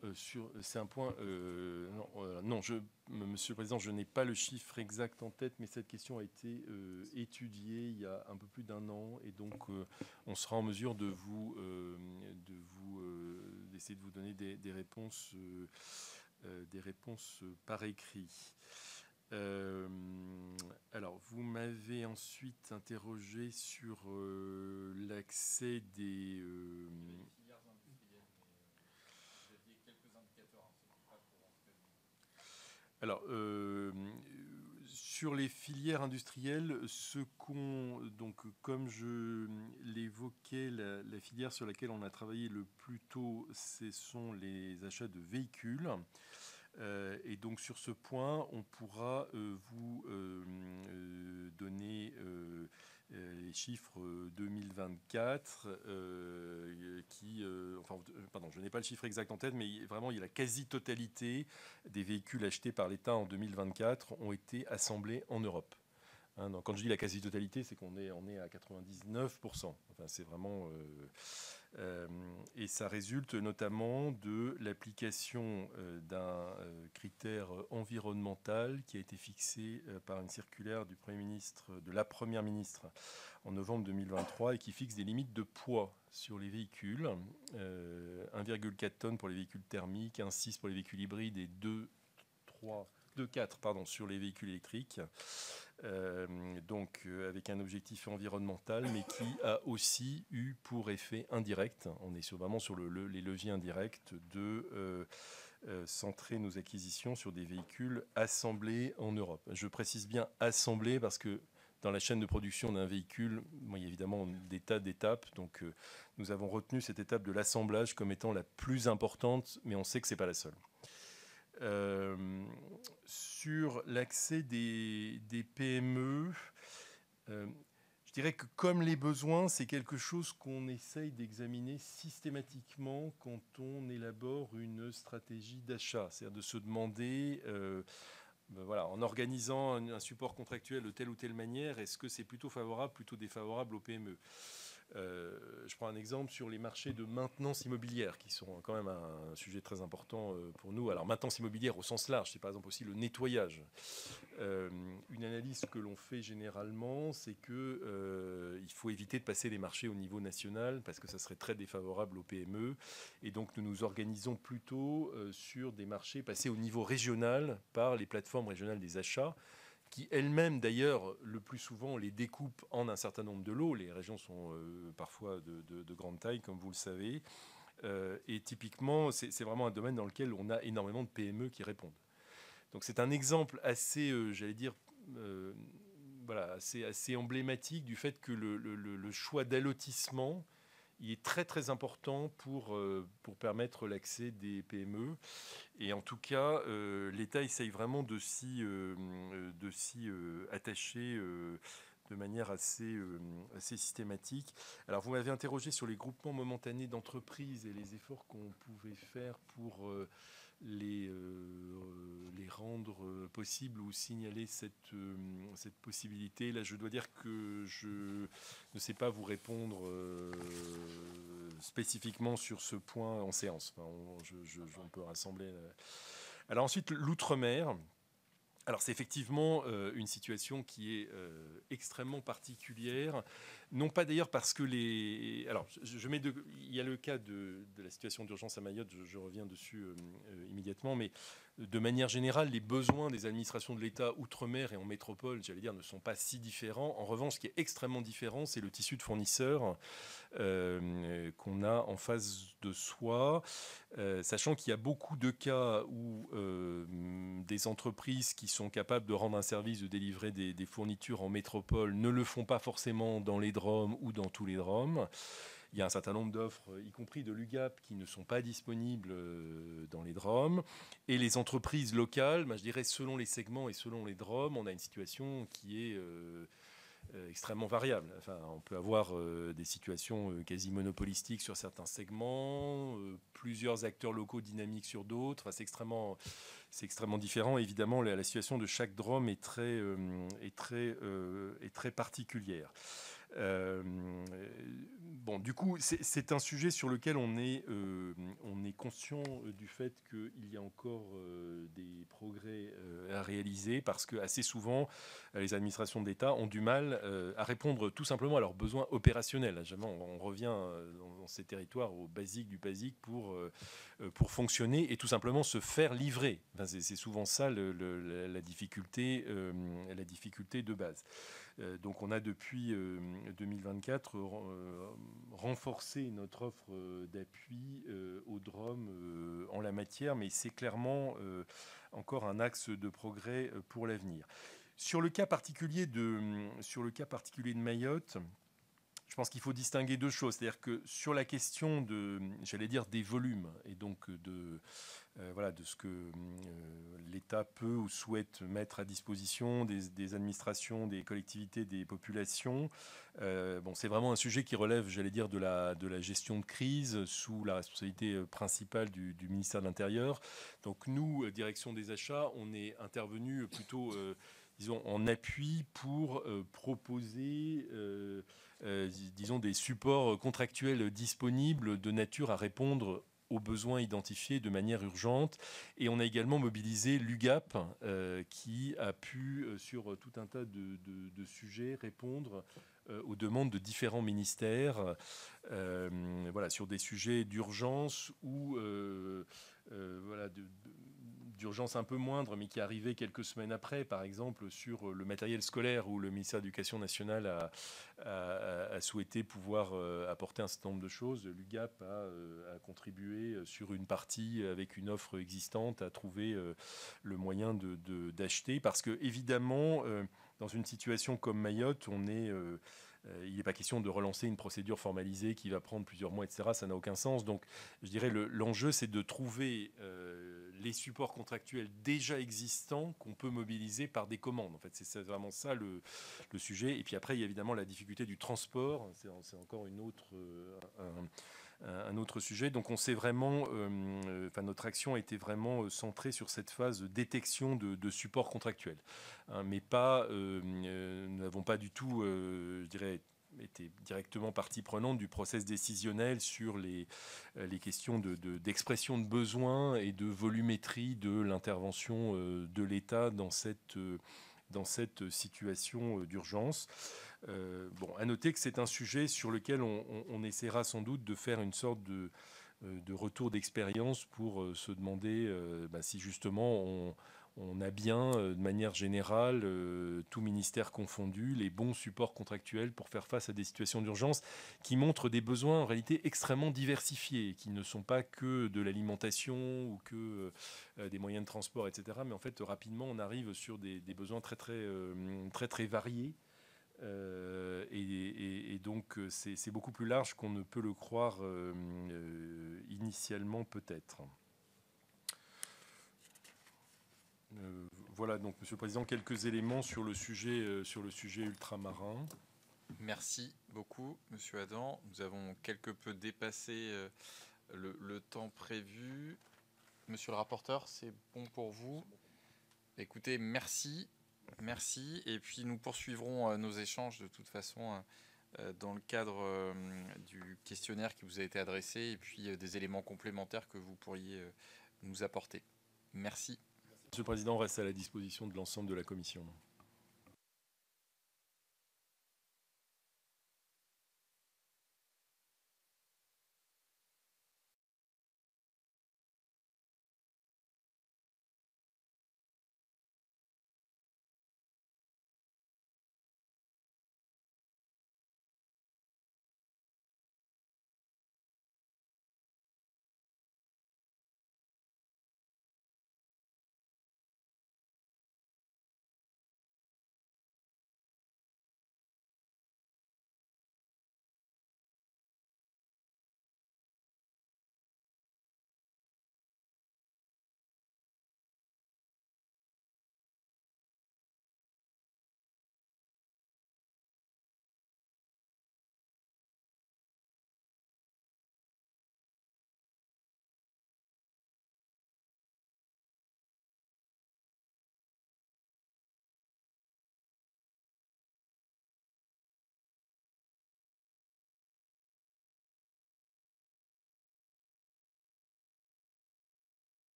c'est un point... non, Monsieur le Président, je n'ai pas le chiffre exact en tête, mais cette question a été étudiée il y a un peu plus d'un an, et donc on sera en mesure d'essayer de vous donner des réponses par écrit. Alors, vous m'avez ensuite interrogé sur l'accès des... Alors, sur les filières industrielles, donc, comme je l'évoquais, la filière sur laquelle on a travaillé le plus tôt, ce sont les achats de véhicules. Et donc sur ce point, on pourra vous donner les chiffres 2024 pardon, je n'ai pas le chiffre exact en tête, mais vraiment il y a la quasi-totalité des véhicules achetés par l'État en 2024 ont été assemblés en Europe. Hein, donc, quand je dis la quasi-totalité, c'est qu'on est à 99%. Enfin, c'est vraiment... et ça résulte notamment de l'application d'un critère environnemental qui a été fixé par une circulaire de la Première ministre en novembre 2023 et qui fixe des limites de poids sur les véhicules, 1,4 tonnes pour les véhicules thermiques, 1,6 pour les véhicules hybrides et 2,3 sur les véhicules électriques. Donc avec un objectif environnemental, mais qui a aussi eu pour effet indirect, on est vraiment sur les leviers indirects, de centrer nos acquisitions sur des véhicules assemblés en Europe. Je précise bien assemblés parce que dans la chaîne de production d'un véhicule, il y a évidemment des tas d'étapes. Donc nous avons retenu cette étape de l'assemblage comme étant la plus importante, mais on sait que ce n'est pas la seule. Sur l'accès des PME, je dirais que comme les besoins, c'est quelque chose qu'on essaye d'examiner systématiquement quand on élabore une stratégie d'achat. C'est-à-dire de se demander, en organisant un support contractuel de telle ou telle manière, est-ce que c'est plutôt favorable, plutôt défavorable aux PME ? Je prends un exemple sur les marchés de maintenance immobilière qui sont quand même un sujet très important pour nous. Alors maintenance immobilière au sens large, c'est par exemple aussi le nettoyage. Une analyse que l'on fait généralement, c'est qu'il faut éviter de passer les marchés au niveau national parce que ça serait très défavorable aux PME. Et donc nous nous organisons plutôt sur des marchés passés au niveau régional par les plateformes régionales des achats, qui elles-mêmes, d'ailleurs, le plus souvent, les découpent en un certain nombre de lots. Les régions sont parfois de grande taille, comme vous le savez. Et typiquement, c'est vraiment un domaine dans lequel on a énormément de PME qui répondent. Donc c'est un exemple assez, assez emblématique du fait que le choix d'allotissement, il est très très important pour permettre l'accès des PME. Et en tout cas, l'État essaye vraiment de s'y attacher de manière assez systématique. Alors, vous m'avez interrogé sur les groupements momentanés d'entreprises et les efforts qu'on pouvait faire pour les rendre possibles ou signaler cette possibilité. Là, je dois dire que je ne sais pas vous répondre spécifiquement sur ce point en séance. Enfin, on peut rassembler. Alors ensuite, l'outre-mer. Alors c'est effectivement une situation qui est extrêmement particulière, non pas d'ailleurs parce que Alors il y a le cas de la situation d'urgence à Mayotte, je reviens dessus immédiatement, mais de manière générale, les besoins des administrations de l'État outre-mer et en métropole, j'allais dire, ne sont pas si différents. En revanche, ce qui est extrêmement différent, c'est le tissu de fournisseurs qu'on a en face de soi, sachant qu'il y a beaucoup de cas où des entreprises qui sont capables de rendre un service, de délivrer des fournitures en métropole, ne le font pas forcément dans les DROM ou dans tous les DROM. Il y a un certain nombre d'offres, y compris de l'UGAP, qui ne sont pas disponibles dans les DROM. Et les entreprises locales, je dirais, selon les segments et selon les DROM, on a une situation qui est extrêmement variable. Enfin, on peut avoir des situations quasi monopolistiques sur certains segments, plusieurs acteurs locaux dynamiques sur d'autres. Enfin, c'est extrêmement différent. Évidemment, la situation de chaque DROM est très particulière. Du coup, c'est un sujet sur lequel on est conscient du fait qu'il y a encore des progrès à réaliser, parce que assez souvent, les administrations d'État ont du mal à répondre tout simplement à leurs besoins opérationnels. Jamais on revient dans ces territoires au basique du basique pour fonctionner et tout simplement se faire livrer. Enfin, c'est souvent ça la difficulté de base. Donc on a depuis 2024 renforcé notre offre d'appui aux DROM en la matière, mais c'est clairement encore un axe de progrès pour l'avenir. Sur le cas particulier de Mayotte, je pense qu'il faut distinguer deux choses. C'est-à-dire que sur la question des volumes et donc de ce que l'État peut ou souhaite mettre à disposition des administrations, des collectivités, des populations, c'est vraiment un sujet qui relève, de la gestion de crise sous la responsabilité principale du ministère de l'Intérieur. Donc nous, direction des achats, on est intervenu plutôt en appui pour proposer des supports contractuels disponibles de nature à répondre aux besoins identifiés de manière urgente. Et on a également mobilisé l'UGAP qui a pu, sur tout un tas de sujets, répondre aux demandes de différents ministères sur des sujets d'urgence ou d'urgence un peu moindres, mais qui arrivaient quelques semaines après, par exemple sur le matériel scolaire, où le ministère de l'Éducation nationale a souhaité pouvoir apporter un certain nombre de choses. L'UGAP a contribué sur une partie avec une offre existante à trouver le moyen d'acheter, parce que évidemment, dans une situation comme Mayotte, il n'est pas question de relancer une procédure formalisée qui va prendre plusieurs mois, etc. Ça n'a aucun sens. Donc, je dirais l'enjeu, c'est de trouver les supports contractuels déjà existants qu'on peut mobiliser par des commandes. En fait, c'est vraiment ça le sujet. Et puis après, il y a évidemment la difficulté du transport. C'est encore un autre sujet. Donc, on s'est vraiment, notre action a été vraiment centrée sur cette phase de détection de supports contractuels, hein, mais pas, nous n'avons pas du tout, je dirais, été directement partie prenante du process décisionnel sur les questions d'expression de besoins et de volumétrie de l'intervention de l'État dans cette situation d'urgence. À noter que c'est un sujet sur lequel on essaiera sans doute de faire une sorte de retour d'expérience pour se demander si justement on a bien, de manière générale, tout ministère confondu, les bons supports contractuels pour faire face à des situations d'urgence qui montrent des besoins en réalité extrêmement diversifiés, qui ne sont pas que de l'alimentation ou que des moyens de transport, etc. Mais en fait, rapidement, on arrive sur des besoins très, très variés. Et donc, c'est beaucoup plus large qu'on ne peut le croire initialement, peut-être. Voilà, donc, Monsieur le Président, quelques éléments sur le sujet ultramarin. Merci beaucoup, Monsieur Adam. Nous avons quelque peu dépassé le temps prévu. Monsieur le rapporteur, c'est bon pour vous? Écoutez, merci. Merci. Et puis, nous poursuivrons nos échanges de toute façon dans le cadre du questionnaire qui vous a été adressé et puis des éléments complémentaires que vous pourriez nous apporter. Merci. Monsieur le Président, on reste à la disposition de l'ensemble de la Commission.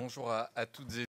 bonjour à toutes et